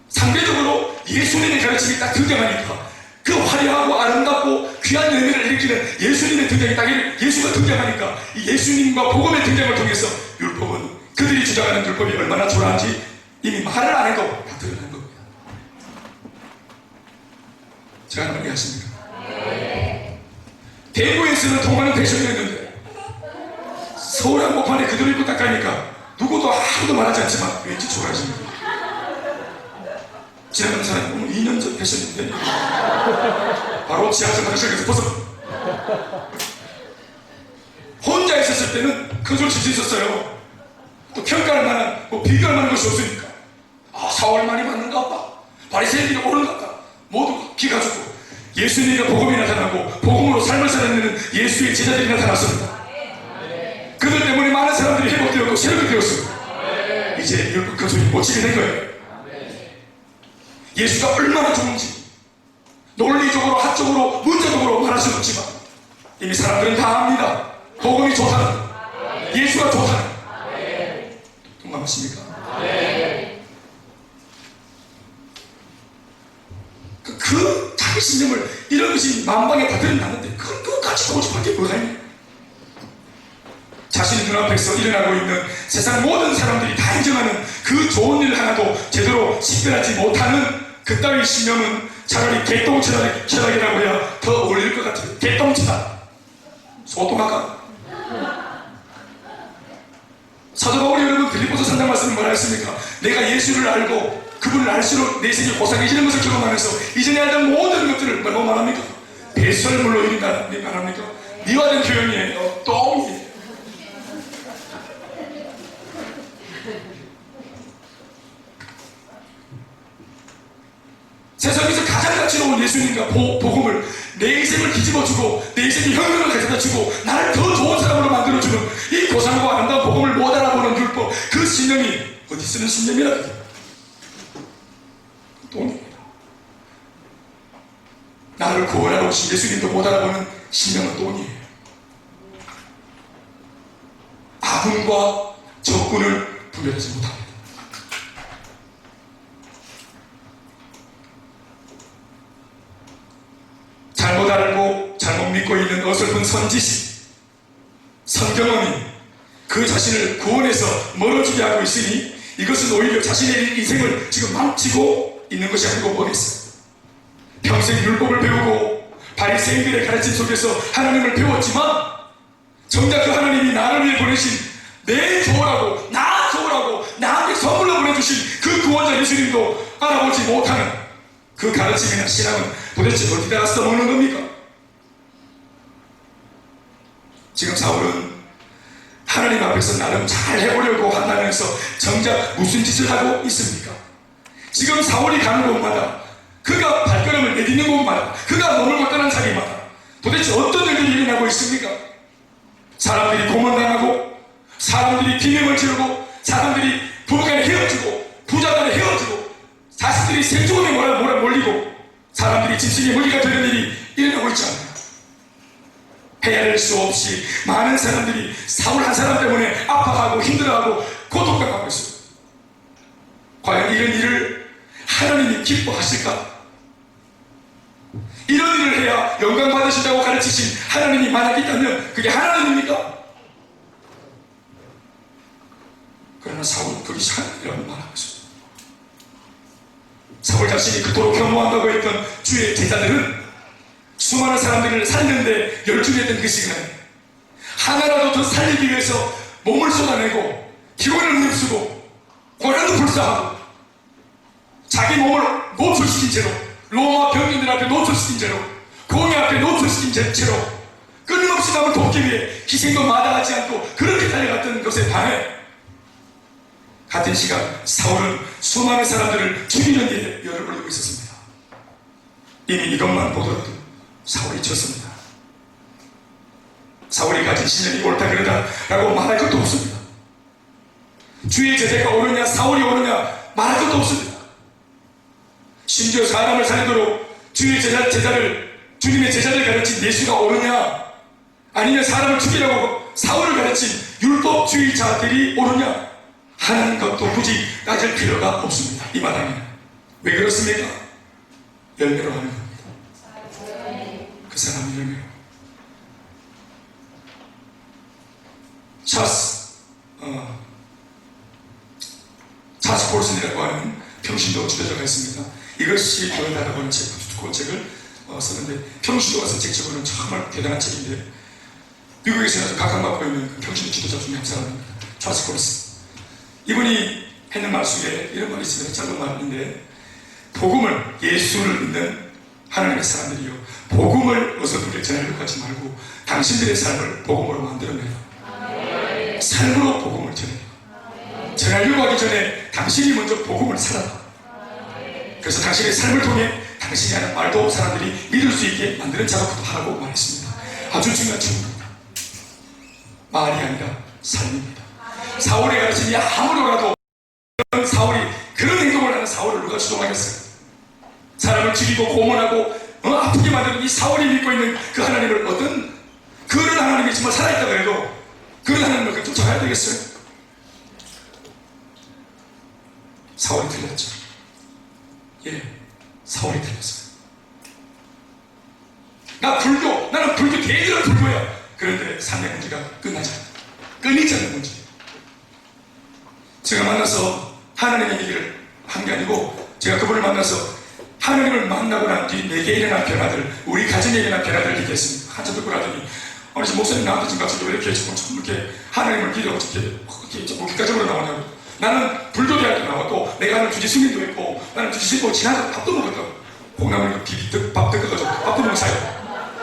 상대적으로 예수님의 가르침이 딱 등장하니까 그 화려하고 아름답고 귀한 열매를 일으키는 예수님의 등장이 딱 예수가 등장하니까 이 예수님과 복음의 등장을 통해서 율법은 그들이 주장하는 율법이 얼마나 초라한지 이미 말을 안 해도 다 드러난 겁니다. 제가 하는 말 이해하십니까? 대구에서는 통하는 패션이었는데 서울 한복판에 그대로 입고 딱 가니까 누구도 아무도 말하지 않지만 왠지 초라해집니다. 지나가는 사람이 보면 2년 전 패션인데 바로 지하철 화장실에서 벗어 혼자 있었을 때는 그 소리 칠 수 있었어요. 또 평가할 만한 비교할 만한 것이 없으니까 사월 많이 받는가 봐, 바리새인들이 오른가 봐, 모두 기가 죽고 예수님과 복음이 나타나고 복음으로 삶을 살아내는 예수의 제자들이 나타났습니다. 그들 때문에 많은 사람들이 회복되었고 새롭게 되었습니다. 이제 율법 그 소리 못 치게 된 거예요. 예수가 얼마나 좋은지 논리적으로 학적으로 문제적으로 말할 수는 없지만 이미 사람들은 다 압니다. 복음이 좋다는, 예수가 좋다는. 동감하십니까? 그 자기 신념을 이런 것이 만방에 다 드러났는데 그것까지 보고 싶은 게 뭐가 있냐. 자신의 눈앞에서 일어나고 있는 세상 모든 사람들이 다 인정하는 그 좋은 일 하나도 제대로 식별하지 못하는 그따위 신념은 차라리 개똥철학이라고 해야 더 어울릴 것 같아요. 개똥철학. 소똥아까. 사도 바울이 여러분 빌립보서 3장 말씀을 뭐라 했습니까? 내가 예수를 알고 그분을 알수록 내 생이 고상해지는 것을 경험하면서 이전에 알던 모든 것들을 뭐라고 말합니까? 배설물로 이룬다 말합니까? 미화된 표현이에요. 똥이에요. 세상에서 가장 가치로운 예수님과 복음을 내 인생을 뒤집어주고 내 인생의 현금을 가져다주고 나를 더 좋은 사람으로 만들어주는 이 고상과 아름다운 복음을 못 알아보는 율법, 그 신념이 어디 쓰는 신념이라 그래요? 똥입니다. 나를 구원하러 오신 예수님도 못 알아보는 신념은 똥이에요. 아군과 적군을 분별하지 못합니다. 잘못 알고 잘못 믿고 있는 어설픈 선지식, 선경험이 그 자신을 구원해서 멀어지게 하고 있으니 이것은 오히려 자신의 인생을 지금 망치고 있는 것이 아니고 뭐겠어요? 평생 율법을 배우고 바리새인들의 가르침 속에서 하나님을 배웠지만 정작 그 하나님이 나를 위해 보내신 내 좋으라고 나 좋으라고 나한테 선물로 보내주신 그 구원자 예수님도 알아보지 못하는 그 가르침이나 신앙은 도대체 어디다가 써먹는 겁니까? 지금 사울은 하나님 앞에서 나름 잘 해보려고 한다면서 정작 무슨 짓을 하고 있습니까? 지금 사울이 가는 곳마다 그가 발걸음을 내딛는 곳마다 그가 머물고 떠난 자리마다 도대체 어떤 일들이 일어나고 있습니까? 사람들이 고문당하고 사람들이 비명을 지르고 사람들이 부부간에 헤어지고 부자간에 헤어지고 자식들이 생존에 몰리고 사람들이 짐승의 물리가 되는 일이 일어나고 있지 않나요? 헤아릴 수 없이 많은 사람들이 사울 한 사람 때문에 아파하고 힘들어하고 고통당하고 있어요. 과연 이런 일을 하나님이 기뻐하실까? 이런 일을 해야 영광 받으신다고 가르치신 하나님이 만약 있다면 그게 하나님입니까? 그러나 사울은 그것이 하나님이라고 말하고 있습니다. 사울 자신이 그토록 혐오한다고 했던 주의 제자들은 수많은 사람들을 살리는데 열중했던 그 시간에 하나라도 더 살리기 위해서 몸을 쏟아내고 기원을 흡수고 고난도 불사하고 자기 몸을 노출시킨 채로 로마 병인들 앞에 노출시킨 채로 공의 앞에 노출시킨 채로 끊임없이 남을 돕기 위해 희생도 마다하지 않고 그렇게 달려갔던 것에 반해 같은 시간 사울은 수많은 사람들을 죽이는 일에 열을 올리고 있었습니다. 이미 이것만 보더라도 사울이 졌습니다. 사울이 가진 신념이 옳다 그러다 라고 말할 것도 없습니다. 주의 제자가 옳으냐 사울이 옳으냐 말할 것도 없습니다. 심지어 사람을 살리도록 주님의 제자를 가르친 예수가 옳으냐 아니면 사람을 죽이라고 사울을 가르친 율법주의자들이 옳으냐 하는 것도 굳이 따질 필요가 없습니다. 이 마당에는. 왜 그렇습니까? 열매로 하는 겁니다. 그 사람이 열매로. 차스 폴슨이라고 하는 평신도 지도자가 있습니다. 이것이 교회다라고 하는 책을 썼는데 평신도가 쓴 책 저거는 정말 대단한 책인데 미국에서 각광받고 있는 그 평신도 지도자 중에 한 사람입니다. 차스 폴슨. 이분이 했는 말 속에 이런 말이 있습니다. 짧은 말인데 복음을 예수를 믿는 하나님의 사람들이요 복음을 어설프게 전하려고 하지 말고 당신들의 삶을 복음으로 만들어내라. 삶으로 복음을 전해라. 전하려고 하기 전에 당신이 먼저 복음을 살아라. 그래서 당신의 삶을 통해 당신이 하는 말도 사람들이 믿을 수 있게 만드는 작업도 하라고 말했습니다. 아주 중요한 질문입니다. 말이 아니라 삶입니다. 사울의 가르침이 아무로라도 사울이 그런 행동을 하는 사울을 누가 주동하겠어요? 사람을 죽이고 고문하고 아프게 만드는 이 사울이 믿고 있는 그 하나님을 어떤 그런 하나님이 정말 살아있다고 해도 그런 하나님을 쫓아가야 되겠어요? 사울이 틀렸죠. 예, 사울이 틀렸어요. 나는 불교 대대로 불교야. 그런데 삶의 문제가 끝나지 않아요. 끊이지 않는 문제. 제가 만나서 하나님의 얘기를 한 게 아니고 제가 그분을 만나서 하나님을 만나고 난 뒤 내게 일어난 변화들, 우리 가정에 일어난 변화들을 얘기했습니다. 한참 듣고 나더니 어느 집 목사님 나한테 지금 같이 왜 이렇게 좀 이렇게 하나님을 믿어 어떻게 좀 국가적으로 나오냐고. 나는 불교대학교 나왔고 내가 하는 주지 승인도 했고 나는 주지 승인도 지나서 밥도 먹었다고. 콩나물 밥 뜯어가지고 밥도 먹고 사요.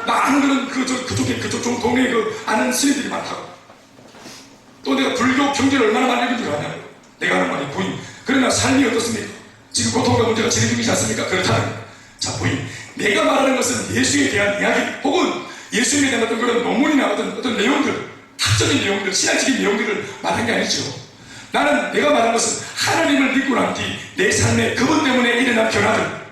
나 아는 거는 그쪽 동네에 그 아는 스님들이 많다고. 또 내가 불교 경제를 얼마나 많이 읽은 줄 아냐고. 내가 하는 말이 부인, 그러나 삶이 어떻습니까? 지금 고통과 문제가 진행 중이지 않습니까? 그렇다는 거예요. 자, 부인, 내가 말하는 것은 예수에 대한 이야기 혹은 예수님에 대한 어떤 그런 논문이나 어떤 내용들, 학적인 내용들, 신학적인 내용들을 말한 게 아니죠. 나는 내가 말하는 것은 하나님을 믿고 난 뒤 내 삶에 그분 때문에 일어난 변화들,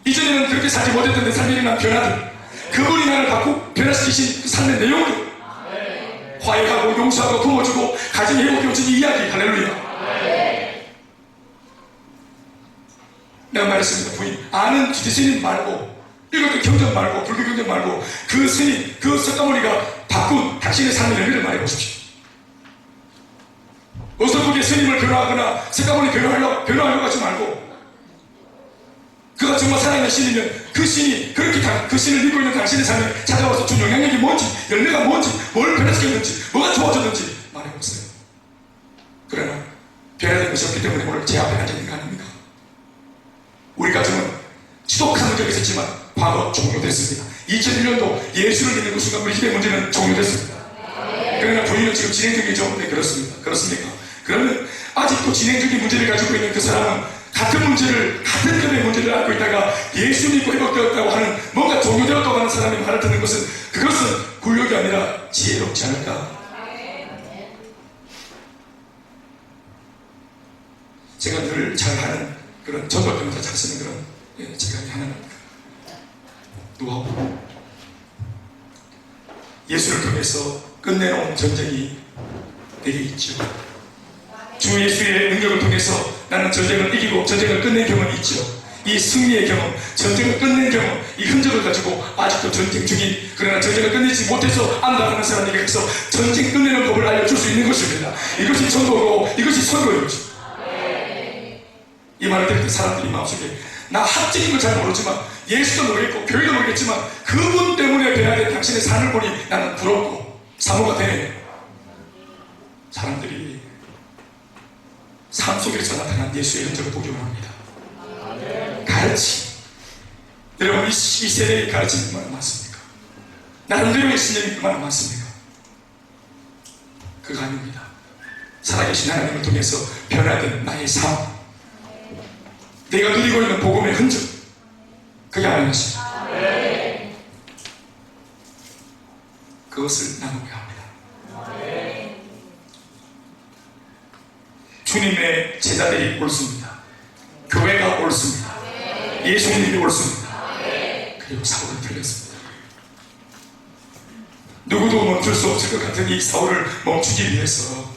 이전에는 그렇게 살지 못했던 내 삶에 일어난 변화들, 그분이 나를 바꾸고 변화시키신 그 삶의 내용들, 화해하고 용서하고 품어주고 가정이 회복해오신 이야기, 할렐루야. 내가 말했습니다. 부인, 아는 주지 스님 말고 이것도 경전 말고 불교 경전 말고 그 스님, 그 석가모니가 바꾼 당신의 삶의 의미를 말해보십시오. 어서 그게 스님을 변화하거나 석가모니 변화하려고 하지 말고, 그가 정말 살아있는 신이면 그 신이 그렇게 그 신을 믿고 있는 당신의 삶에 찾아와서 준 영향력이 뭔지, 열매가 뭔지, 뭘 변화시켰는지, 뭐가 좋아졌는지 말해보세요. 그러나 변화된 것이 없기 때문에 오늘 제 앞에 앉아있는 거 아닙니까? 우리 가정은 지독한 적이 있었지만 과거 종료됐습니다. 2001년도 예수를 믿는 그 순간 우리 시대의 문제는 종료됐습니다. 그러나 부인은 지금 진행 중이죠? 네, 그렇습니다. 그렇습니까? 그러면 아직도 진행 중인 문제를 가지고 있는 그 사람은 같은 급의 문제를 앓고 있다가 예수 믿고 회복되었다고 하는, 뭔가 종료되었다고 하는 사람의 말을 듣는 것은, 그것은 굴욕이 아니라 지혜롭지 않을까? 제가 늘 잘하는 그런 전도병사 잘 쓰는 그런, 제가 하는 노하우, 예수를 통해서 끝내놓은 전쟁이 내게 있죠. 주 예수의 능력을 통해서 나는 전쟁을 이기고 전쟁을 끝낸 경험이 있죠. 이 승리의 경험, 전쟁을 끝낸 경험, 이 흔적을 가지고 아직도 전쟁 중인, 그러나 전쟁을 끝내지 못해서 안다하는 사람에게 가서 전쟁 끝내는 법을 알려줄 수 있는 것입니다. 이것이 전도고 이것이 선거인 것입니다. 이 말을 들을 때 사람들이 마음속에, 나 학적인 걸 잘 모르지만, 예수도 모르겠고 교회도 모르겠지만 그분 때문에 변화된 당신의 삶을 보니 나는 부럽고 사모가 되네. 사람들이 삶 속에서 나타난 예수의 흔적을 보기 원합니다. 가르치, 여러분 이 세대의 가르침이 얼마나 많습니까? 나름대로의 신념이 얼마나 많습니까? 그거 아닙니다. 살아계신 하나님을 통해서 변화된 나의 삶, 내가 누리고 있는 복음의 흔적, 그게 아닌 것입니다. 그것을 나누고야 합니다. 주님의 제자들이 옳습니다. 교회가 옳습니다. 예수님이 옳습니다. 그리고 사울은 틀렸습니다. 누구도 멈출 수 없을 것 같은 이 사울을 멈추기 위해서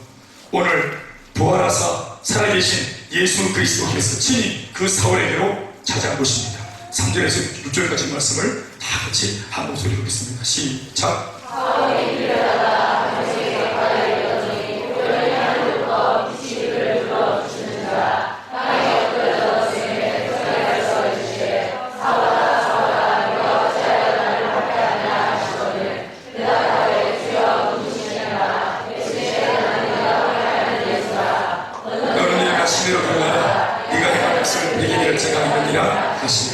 오늘 부활하사 살아계신 예수 그리스도께서 친히 그 사울에게로 찾아오십니다. 3절에서 6절까지 말씀을 다 같이 한 목소리로 읽겠습니다. 시작.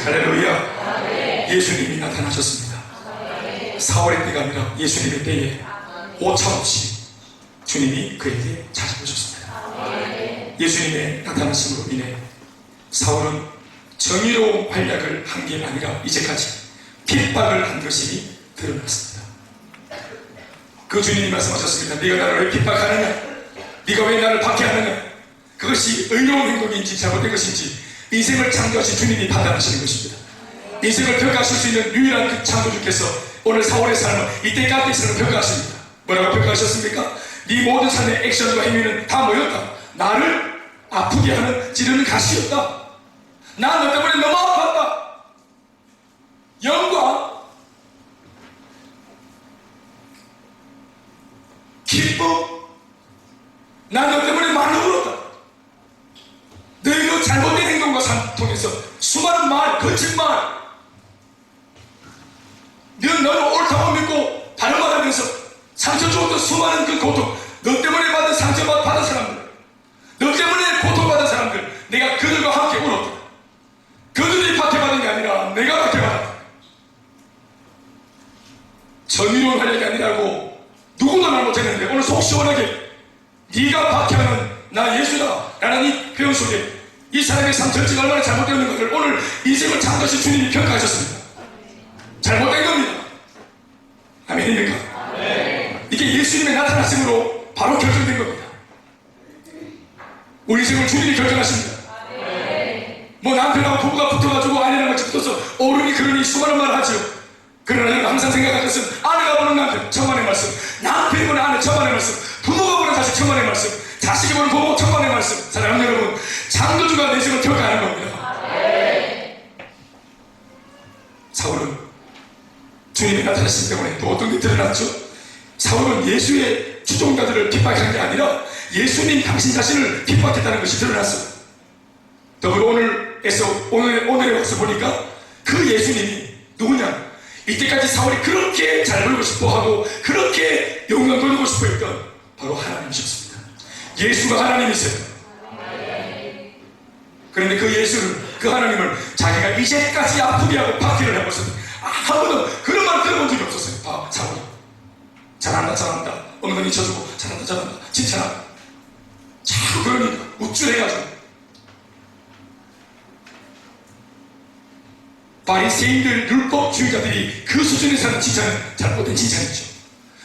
할렐루야. 예수님이 나타나셨습니다. 사울의 때가 아니라 예수님의 때에 오차없이 주님이 그에게 찾아오셨습니다. 예수님의 나타나심으로 인해 사울은 정의로운 활약을 한 게 아니라 이제까지 핍박을 한 것이 드러났습니다. 그 주님이 말씀하셨습니다. 네가 나를 왜 핍박하느냐, 네가 왜 나를 박해하느냐, 그것이 의로운 행동인지 잘못된 것인지 인생을 창조하신 주님이 판단하시는 것입니다. 인생을 평가하실 수 있는 유일한 그 창조주께서 오늘 사울의 삶을 이때 깎이시는 평가하십니다. 뭐라고 평가하셨습니까? 네 모든 삶의 액션과 행위는 다 뭐였다? 나를 아프게 하는 찌르는 가시였다. 나 너 때문에 너무 아팠다. 영광, 기쁨, 나 너 때문에 많이 울었다. 너희 그 잘못된 행동과 삶 통해서 수많은 말, 거짓 거짓말. 너는 옳다고 믿고 바른 말 하면서 상처 주었던 수많은 그 고통, 너 때문에 받은 상처 받은 사람들, 너 때문에 고통받은 사람들, 내가 그들과 함께 울었다. 그들이 박해받은 게 아니라 내가 박해받았다. 정의로운 활약이 아니라고 누구도 말 못했는데 오늘 속 시원하게 네가 박해하는 나 예수다 라는 이 표현 속에 이 사람의 삶 전체가 얼마나 잘못되는 것을 오늘 인생을 참듯이 주님이 평가하셨습니다. 잘못된 겁니다. 아멘입니까? 이게 예수님의 나타나심으로 바로 결정된 겁니다. 우리 인생을 주님이 결정하십니다. 뭐 남편하고 부부가 붙어가지고 아내랑 같이 붙어서 어른이 그러니 수많은 말을 하죠. 그러나 내가 항상 생각할 것은 아내가 보는 남편 천만의 말씀, 남편이 보는 아내 천만의 말씀, 부모가 보는 자식 천만의 말씀, 자식이 보는 부모 천만의 말씀. 사랑하는 여러분, 창조주가 내 인생을 평가하는 겁니다. 사울은 주님이 나타나신 때문에 또 어떤 게 드러났죠? 사울은 예수의 추종자들을 핍박한 게 아니라 예수님 당신 자신을 핍박했다는 것이 드러났어요. 더불어 오늘에 와서 보니까 그 예수님이 누구냐? 이때까지 사울이 그렇게 잘 보이고 싶어하고 그렇게 영광 돌리고 싶어했던 바로 하나님이셨습니다. 예수가 하나님이세요. 그런데 그 예수를, 그 하나님을 자기가 이제까지 아프게 하고 박해를 해봤어요. 한 번도 그런 말 들어본 적이 없었어요. 사울이 잘한다 엉덩이 쳐주고 잘한다 칭찬한다. 자꾸 그러니까 우쭐해가지고 바리새인들 율법주의자들이 그 수준에서 하는 칭찬은 잘못된 칭찬이죠.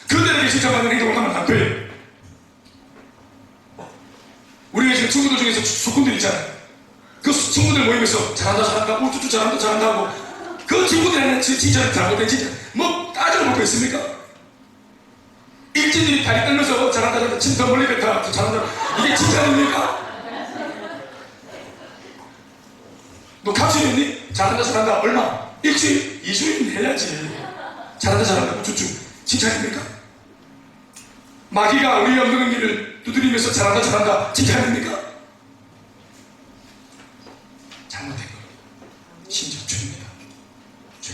그들에게 칭찬받는 행동을 하면 안 돼요. 우리가 지금 친구들 중에서 수꾼들 있잖아요. 그 친구들 모임에서 잘한다 우쭈쭈 잘한다 하고 그 친구들이 하는 칭찬은 잘못된 칭찬. 뭐 따지는 것도 있습니까? 일진들이 다리 떨면서 잘한다 침더 멀리 뱉다 잘한다, 이게 칭찬입니까? 너 갑질했니? 잘한다 얼마? 일주일? 2주일 해야지. 잘한다 우쭈쭈 칭찬입니까? 마귀가 우리 엉덩이를 두드리면서 잘한다 칭찬입니까? 잘못된 거. 심지어 죄입니다. 죄.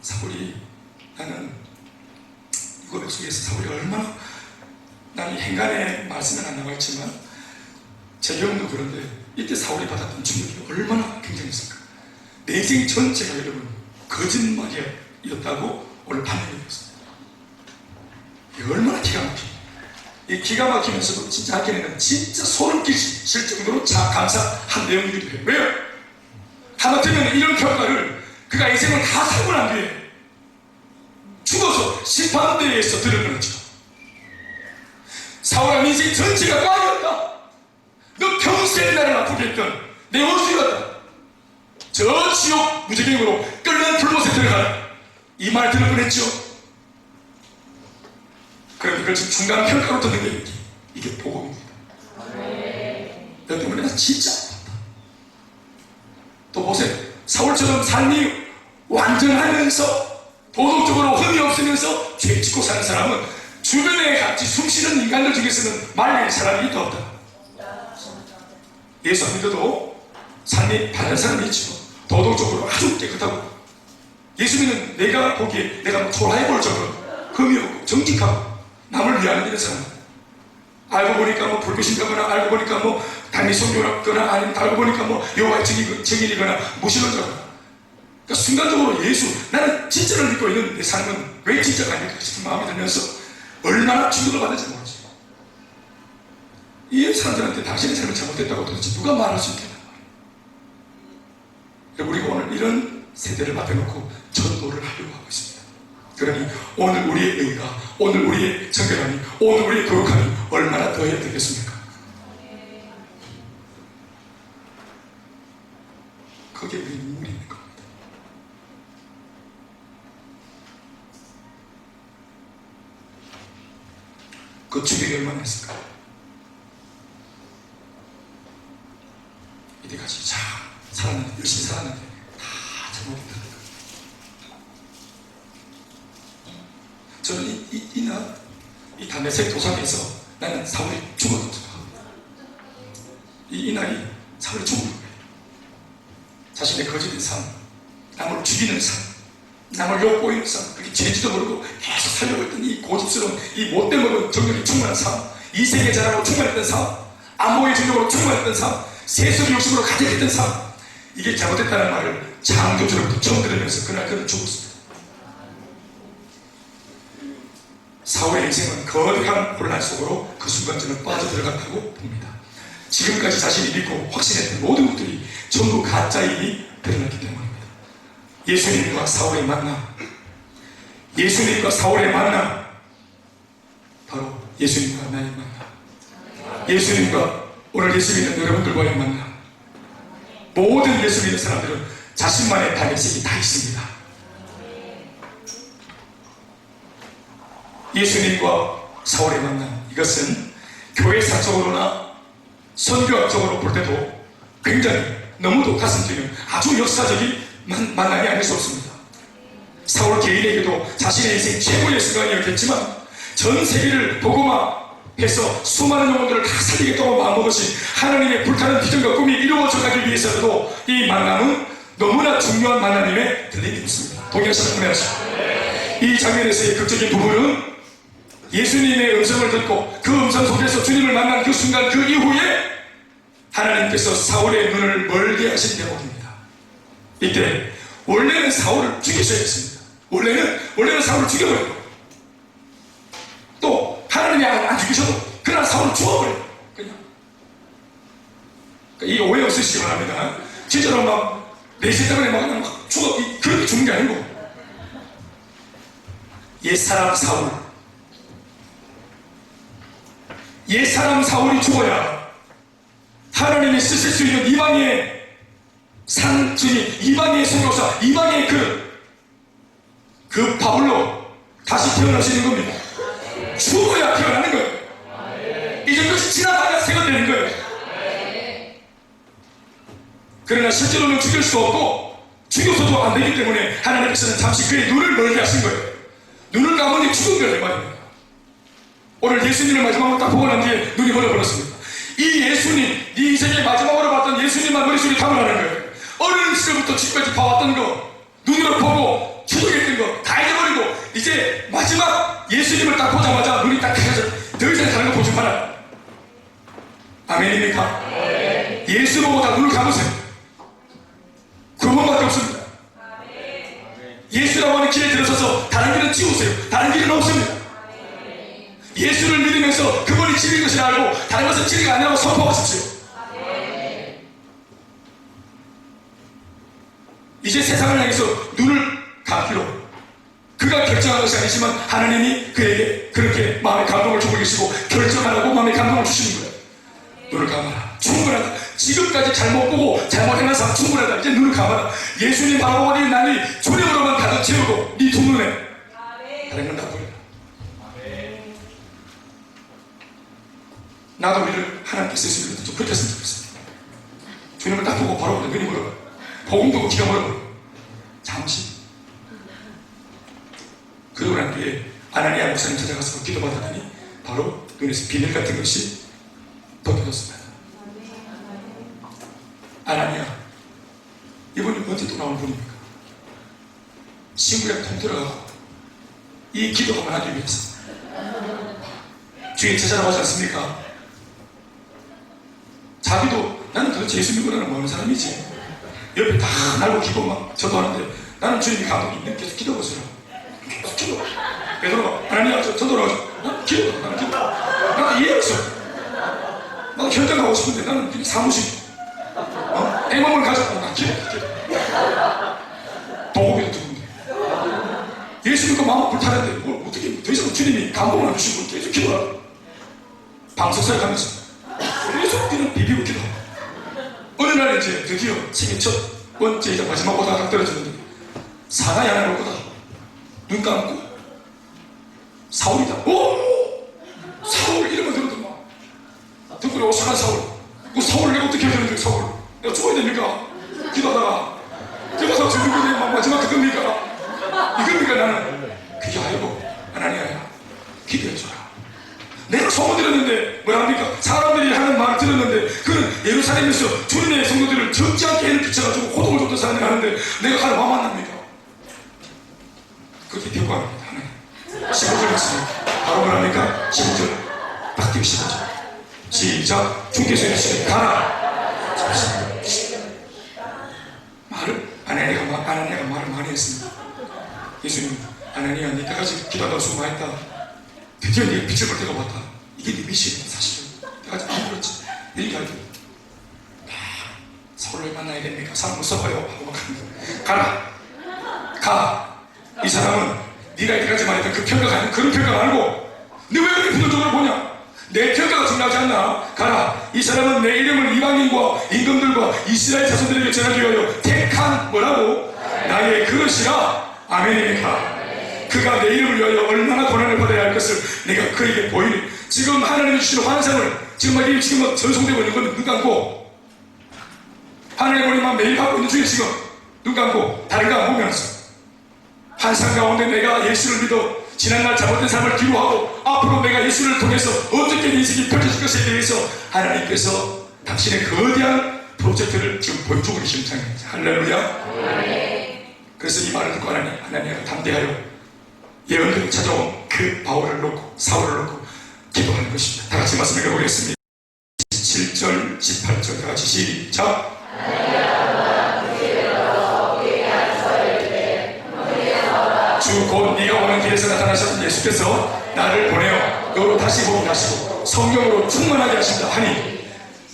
사울이, 나는 이 고백 속에서 사울이 얼마나, 나는 행간의 말씀은 안 나와 있지만 제 경험도 그런데 이때 사울이 받았던 충격이 얼마나 굉장했을까. 내 인생 전체가 여러분 거짓말이었다고 오늘 판명이 되었습니다. 이게 얼마나 기가 막힙니다. 이 기가 막히면서도 진짜 하기에는 진짜 소름 끼칠 정도로 감사한 내용이기도 해요. 왜요? 하마터면 이런 평가를 그가 인생을 다 살고 난 뒤에 죽어서 심판대에서 들어버렸죠. 사울아, 인생 전체가 꽝이었다. 너 평생 나를 아프게 했던 내 원수였다. 저 지옥 무지개으로 끓는 불못에 들어가라. 이 말 들을 뻔했죠. 그럼 이걸 지금 중간 평가로 듣는 게 이게 복음입니다. 너 때문에 나 진짜 아팠다. 또 보세요. 사울처럼 삶이 완전하면서 도덕적으로 흠이 없으면서 죄 짓고 사는 사람은 주변에 같이 숨쉬는 인간들 중에서는 말릴 사람이 더 없다. 예수 안 믿어도 삶이 다른 사람이 있죠. 도덕적으로 아주 깨끗하고 예수 믿는 내가 보기에 내가 뭐 초라해 볼 정도로 흠이 없고 정직하고 남을 위하는 이런 사람, 알고 보니까 뭐 불교신가거나 알고 보니까 뭐 단미 성교거나 아니면 알고 보니까 뭐 여호와의 증인이거나 무신론자거나, 그러니까 순간적으로 예수, 나는 진짜를 믿고 있는 내 삶은 왜 진짜가 아닐까 싶은 마음이 들면서 얼마나 충격을 받는지 모르지. 이 사람들한테 당신의 삶이 잘못됐다고 도대체 누가 말할 수 있겠나 말이에요. 우리가 오늘 이런 세대를 앞에 놓고 전도를 하려고 하고 있습니다. 그러니 오늘 우리의 의가, 오늘 우리의 정결함이, 오늘 우리의 거룩함이 얼마나 더해야 되겠습니까? 거기에 우리 눈물이 있는 겁니다. 그 충격이 얼마나 했을까? 이때까지 잘 살았는데, 열심히 살았는데 다 잘못했다는 거예요. 저는 이 다메섹 도상에서 나는 사울이 죽어도 이 날이 사울의 죽음인 거예요. 자신의 거짓된 삶, 남을 죽이는 삶, 남을 욕보이는 삶, 그렇게 죄지도 모르고 계속 살려고 했던 이 고집스러운, 이 못된 먹은 정력이 충만한 삶, 이세계 자랑으로 충만했던 삶, 안목의 정력으로 충만했던 삶, 세속의 욕심으로 가득했던 삶, 이게 잘못됐다는 말을 창조주로부터 처음 들으면서 그날 그는 죽었습니다. 사울의 인생은 거대한 혼란 속으로 그 순간 저는 빠져들어갔다고 봅니다. 지금까지 자신이 믿고 확신했던 모든 것들이 전부 가짜임이 드러났기 때문입니다. 예수님과 사울의 만남, 예수님과 사울의 만남, 바로 예수님과 나의 만남, 예수님과 오늘 예수 믿는 여러분들과의 만남. 모든 예수 믿는 사람들은 자신만의 탄핵색이 다 있습니다. 예수님과 사울의 만남, 이것은 교회사적으로나 선교학적으로 볼 때도 굉장히 너무도 가슴 뛰는 아주 역사적인 만남이 아닐 수 없습니다. 사울 개인에게도 자신의 인생 최고의 순간이었겠지만 전 세계를 복음화해서 수많은 영혼들을 다 살리겠다고 마음먹으신 하나님의 불타는 비전과 꿈이 이루어져가기 위해서도 이 만남은 너무나 중요한 만남임에 틀림이 없습니다. 동의하시는 분이 하시죠. 이 장면에서의 극적인 부분은 예수님의 음성을 듣고 그 음성 속에서 주님을 만난 그 순간, 그 이후에 하나님께서 사울의 눈을 멀게 하신 대목입니다. 이때 원래는 사울을 죽이셔야 했습니다. 원래는 사울을 죽여버려요. 또 하나님이 안 죽이셔도 그날 사울을 죽어버려요. 그냥 이 오해 없으시기 바랍니다. 진짜로 막 내세 때문에 막 죽어, 그렇게 죽는 게 아니고 옛사람 사울이 죽어야 하나님이 쓰실 수 있는 이방의 상주님, 이방의 성교사, 이방의 그 바울로 다시 태어나시는 겁니다. 죽어야 태어나는 거예요. 이 정도씩 지나가야 생각되는 거예요. 그러나 실제로는 죽일 수 없고 죽여서도 안 되기 때문에 하나님께서는 잠시 그의 눈을 멀게 하신 거예요. 눈을 감으니 죽은 거예요, 말입니다. 오늘 예수님을 마지막으로 딱 보고 난 뒤에 눈이 멀어버렸습니다. 이 예수님, 네 인생의 마지막으로 봤던 예수님만 머릿속에 담으라는 거예요. 어린 시절부터 지금까지 봐왔던 거, 눈으로 보고 추적했던 거 다 잊어버리고 이제 마지막 예수님을 딱 보자마자 눈이 딱 켜져 더 이상 다른 거 보지 마라. 아멘입니까? 네. 예수 보고 다 눈을 감으세요. 그 번밖에 없습니다. 예수라고 하는 길에 들어서서 다른 길은 지우세요. 다른 길은 없습니다. 예수를 믿으면서 그분이 진리인 것을 알고 다른 것은 진리가 아니라고 선포하십시오. 이제 세상을 향해서 눈을 감기로 그가 결정한 것이 아니지만 하나님이 그에게 그렇게 마음의 감동을 주고 계시고 결정하라고 마음의 감동을 주시는 거예요. 눈을 감아라. 충분하다. 지금까지 잘못 보고 잘못 행한 충분하다. 이제 눈을 감아라. 예수님 바라보고 네 난이 주님으로만 가득 채우고 네 두 눈에 다른 건 다 버려라. 나도 우리를 하나님께 쓰시면 좀 그렇게 했으면 좋겠습니다. 주님을 딱 보고 바로 눈이 멀어요. 복음 보고 기가 멀어요. 잠시. 그러고 난 뒤에 아나니아 목사님 찾아가서 기도받았더니 바로 눈에서 비늘 같은 것이 벗겨졌습니다. 아나니아, 이분이 언제 또 나온 분입니까? 신부에 통 들어가고 이 기도가 하기 위해서 주인 찾아라고 하지 않습니까? 자기도 나는 도대체 예수 믿고 나는 뭐하는 사람이지? 옆에 다 날고 기도 막 저도 하는데 나는 주님이 감동이 있는 계속 기도하세요. 계속 기도. 베드로가 하나님 저 돌아가서 나는 기도. 나는 이해했어. 나도 현장 가고 싶은데 나는 그냥 사무실 내 몸을 가져가고 난 기도. 도구비도 두근데 예수 믿고 마음 불타는데 뭘 어떻게 더 이상 주님이 감동을 안 주시고 계속 기도하라. 방석사에 가면서 계속 그냥 비비고 기도하고 어느 날 이제 드디어 생애 첫 번째이자 마지막 보다가 딱 떨어졌는데 사나이 하나 놓고다 눈 감고 사울이다. 오! 사울 이름을 들어도 막 듣고 오싹한 사울. 그 사울을 내가 어떻게 해야 되는데 사울 내가 죽어야 됩니까? 기도하다가 기도해서 죽는 게 마지막 그겁니까? 이겁니까? 나는 그게 아니고 하나님이야 기도해줘라. 내가 소문 들었는데 뭐야 합니까? 사람들이 하는 말을 들었는데 그는 예루살렘에서 주님의 성도들을 적지 않게 해를 끼쳐가지고 고통을 줬던 사람이 하는데 내가 가를 와 만납니까? 그렇게 평가합니다. 하나님 15절 말씀입니다. 바로 뭐랍니까? 15절 딱 뛰고 15절 시작. 주께서 이르시되 가라. 말을 아나니아가 말을 많이 했습니다. 예수님, 아나니아 네 때까지 기도하다가 수고했다. 드디어 네가 빛을 볼 때가 왔다. 이게 네 미션이야. 사실은 때까지 안 들었지. 이렇게 하죠. 사울을 만나야 됩니까? 사람 못 써봐요 하고 막 하는 거야. 가라. 가. 이 사람은 네가 이때까지 말했던 그 평가가 아니고 그런 평가 말고 너 왜 그렇게 부정적으로 보냐? 내 평가가 중요하지 않나? 가라. 이 사람은 내 이름을 이방인과 임금들과 이스라엘 자손들에게 전하기 위하여 택한 뭐라고? 나의 그릇이라. 아멘입니까? 그가 내 이름을 위하여 얼마나 고난을 받아야 할 것을 내가 그에게 보이니 지금 하나님이 주시는 환상을 지금 전송되고 있는 건 눈 감고 하나님 우리만 매일 받고 있는 중에 지금 눈 감고 다른 거 안 보면서 환상 가운데 내가 예수를 믿어 지난날 잘못된 삶을 뒤로하고 앞으로 내가 예수를 통해서 어떻게 인생이 펼쳐질 것에 대해서 하나님께서 당신의 거대한 프로젝트를 지금 보여주고 계신 장입니다. 할렐루야. 그래서 이 말을 듣고 하나님이 담대하여 예언대로 찾아온 그 바울을 놓고 사울을 놓고 기도하는 것입니다. 다 같이 말씀 읽어보겠습니다. 17절 18절 다 같이 시작. 주 곧 네가 오는 길에서 나타나셨던 예수께서 나를 보내어 너로 다시 보게 하시고 성령으로 충만하게 하신다 하니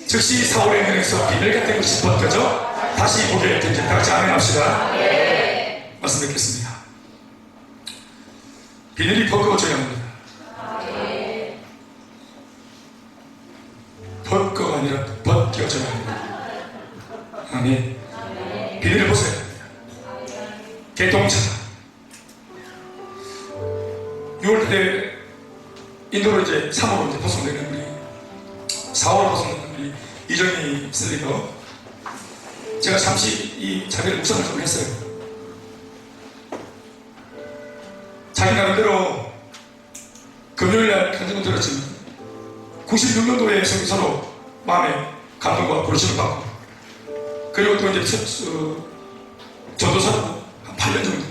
즉시 사울의 눈에서 비늘 같은 것이 벗겨져 다시 보게 된지. 다 같이 아멘 합시다. 말씀 뵙겠습니다. 비늘이 벗겨져야 합니다. 벗겨가 아니라 벗겨져야 합니다. 아멘. 비늘을 벗어야 합니다. 개똥차 6월달에 인도로 이제 3월로 이제 포송되는 우리 4월 포송되는 우리 이정희 슬리더 제가 잠시 이 자기를 묵상을 좀 했어요. 자기 나름대로 금요일날 간증을 들었지만 96년도에 서로 마음에 감동과 부르심을 받고 그리고 또 이제 전도사로 한 8년 정도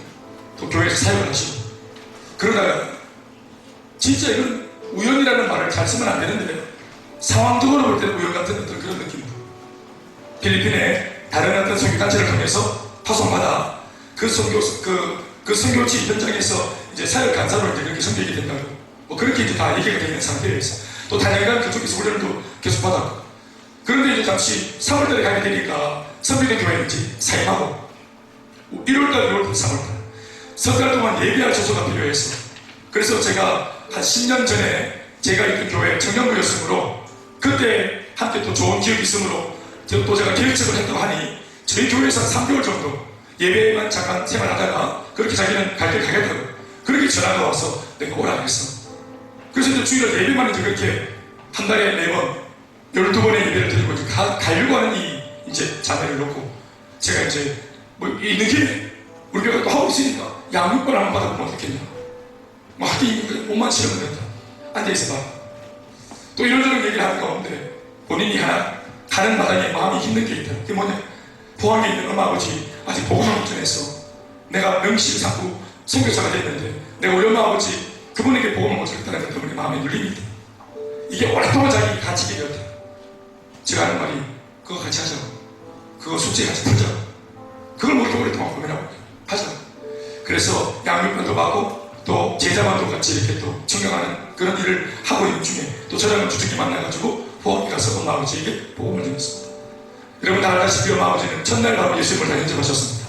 또 교회에서 사역을 하시고 그러다가 진짜 이건 우연이라는 말을 잘 쓰면 안 되는데 상황적으로 볼 때는 우연 같은 어떤 그런 느낌으로 필리핀에 다른 어떤 선교단체를 통해서 파송받아 그 선교지 현장에서 이제 사역 간사로 이제 그렇게 선교하게 된다고 뭐 그렇게 이제 다 얘기가 되는 상태에서 또 단연간 그쪽에서 훈련도 계속 받았고 그런데 이제 잠시 3월달에 가게 되니까 선교된 교회는 이제 사임하고 1월달, 2월달, 3월달 석 달 동안 예비할 조서가 필요해서 그래서 제가 한 10년 전에 제가 있던 교회 청년부였으므로 그때 한때 또 좋은 기억이 있으므로 또 제가 계획책을 했다고 하니 저희 교회에서 한 3개월 정도 예배만 잠깐 생활하다가 그렇게 자기는 갈 때 가겠다고 그렇게 전화가 와서 내가 오라 그랬어. 그래서 이제 주일에 예배만 이제 그렇게 한 달에 4번 12번의 예배를 드리고 이제 가려고 하는 이 이제 자매를 놓고 제가 이제 뭐 있는 길에 우리 교회가 또 하고 있으니까 양육권 하나 받아보면 어떻겠냐. 뭐 하긴 몸만 치르면 된다. 앉아있어봐. 또 이런저런 얘기를 하는 가운데 본인이 하나 가는 마당에 마음이 힘든 게 있다. 그게 뭐냐. 포항에 있는 엄마 아버지 아직 복음을 못 전했어. 내가 명시를 삼고 선교사가 됐는데 내가 우리 엄마 아버지 그분에게 복음을 못 전했다는 것 때문에 마음에 눌림이 있다. 이게 오랫동안 자기 갇히게 되었다. 제가 하는 말이 그거 같이 하자고. 그거 숙제 같이 풀자고. 그걸 뭐 이렇게 오랫동안 고민하고 하자고. 그래서 양육권도 받고 또 제자만도 같이 이렇게 또 청명하는 그런 일을 하고 있는 중에 또 저랑은 주특기 만나가지고 포항에 가서 엄마 아버지에게 복음을 전했습니다. 여러분 다 알다시피 엄마 아버지는 첫날 바로 예수님을 다 영접하셨습니다.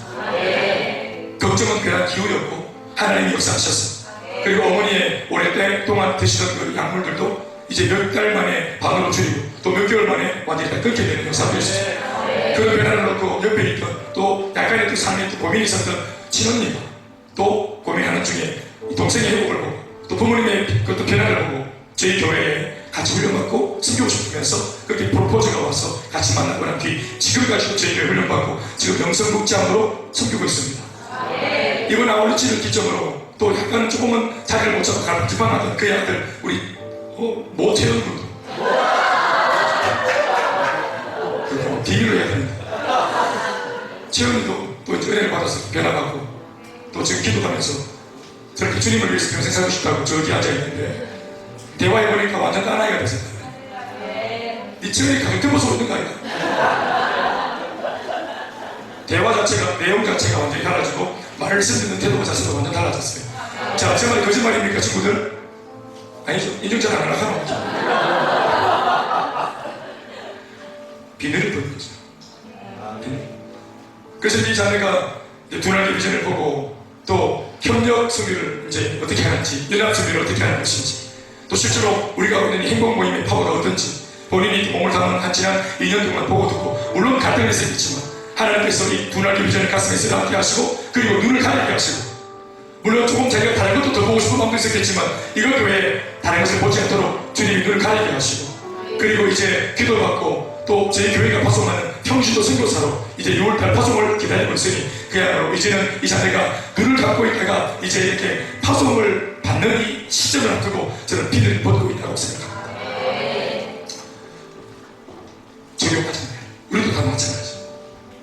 걱정은 괜한 기후였고 하나님이 역사하셨습니다. 그리고 어머니의 오랫동안 드시던 그 약물들도 이제 몇 달 만에 반으로 줄이고 또 몇 개월 만에 완전히 다 끊게 되는 역사도 있었습니다. 그런 변화를 놓고 옆에 있던 또 약간의 또 삶에 또 고민이 있었던 친언니가 또 고민하는 중에 동생의 회복을 보고 또 부모님의 그것도 변화를 보고 저희 교회에 같이 훈련받고 섬기고 싶으면서 그렇게 프로포즈가 와서 같이 만나고 난 뒤 지금까지도 저희 교회 훈련받고 지금 영성국장으로 섬기고 있습니다. 이번 아울리치를 기점으로 또 약간 조금은 자리를 못 잡아 기방하던 그 아들 우리 모태현 군도 재훈이도 또 이제 은혜를 받아서 변화받고 또 지금 기도하면서 저렇게 주님을 위해서 평생 살고 싶다고 저기 앉아있는데 대화해보니까 완전 까나이가 됐어요. 네 재훈이 가격대 모습 없는 거 아니야? 대화 자체가, 내용 자체가 완전히 달라지고 말을 쓰는 태도 자체도 완전 달라졌어요. 자, 제 말이 거짓말입니까 친구들? 아니죠. 인정잘 안 하려고 하죠. 비늘을 보는 거죠. 그래서 이 자매가 두날 디비전을 보고 또 협력 승리를 이제 어떻게 하는지, 연합 승리를 어떻게 하는 것인지, 또 실제로 우리가 하고 있는 행복 모임의 파워가 어떤지 본인이 몸을 담은 한 지난 2년 동안 보고 듣고, 물론 갈등이 생겼지만 하나님께서 이 두날 디비전을 가슴에 쓰담게 하시고 그리고 눈을 가리게 하시고, 물론 조금 자기가 다른 것도 더 보고 싶은 마음도 있었겠지만 이것 외에 다른 것을 보지 않도록 주님이 눈을 가리게 하시고, 그리고 이제 기도받고 또 저희 교회가 파송하는 평신도 선교사로 이제 6월달 파송을 기다리고 있으니 그야말로 이제는 이 자네가 눈을 감고 있다가 이제 이렇게 파송을 받는 이 시점을 앞두고 저는 비늘을 벗고 있다고 생각합니다. 저도 마찬가지예요. 우리도 다 마찬가지죠.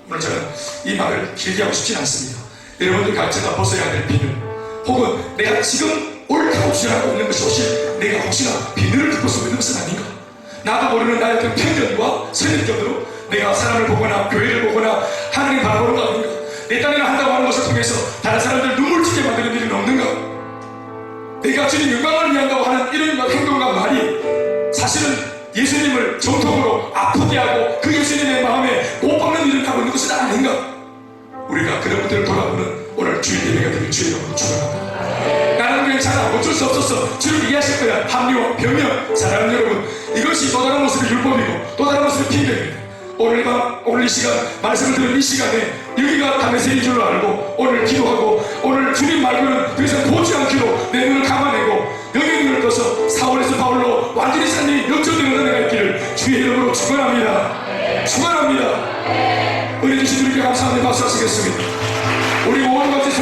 오늘 저는 이 말을 길게 하고 싶진 않습니다. 여러분들 각자가 벗어야 될 비늘, 혹은 내가 지금 옳다고 주장하고 있는 것이 혹시 내가 혹시나 비늘을 덮고 서 있는 것은 아닌가? 나도 모르는 나의 어떤 편견과 선입견으로 내가 사람을 보거나 교회를 보거나 하나님 바라보는 거 아닌가? 내 딴에는 한다고 하는 것을 통해서 다른 사람들 눈물 짓게 만드는 일은 없는가? 내가 주님 영광을 위한다고 하는 이런 행동과 말이 사실은 예수님을 정통으로 아프게 하고 그 예수님의 마음에 못 박는 일을 하고 있는 것은 아닌가? 우리가 그런 것들을 돌아보는 오늘 주일 예배가 되길 주의 이름으로 축원합니다. 나는 괜찮아, 어쩔 수 없었어, 주님 이해하실 거야. 합리화, 변명. 사랑하는 여러분, 이것이 또 다른 모습의 율법이고 또 다른 모습의 핑계입니다. 오늘 밤, 오늘 이 시간, 말씀을 들은 이 시간에 여기가 담에색인 줄 알고 오늘 기도하고 오늘 주님 말고는 더 이상 보지 않기로 내 눈을 감아내고 영의 눈을 떠서 사울에서 바울로 완전히 산이 역전되는 은혜가 있기를 주의 이름으로 축원합니다. 축원합니다. 은혜 주신 주님께 감사하며 박수 하시겠습니다. 우리 모든 같이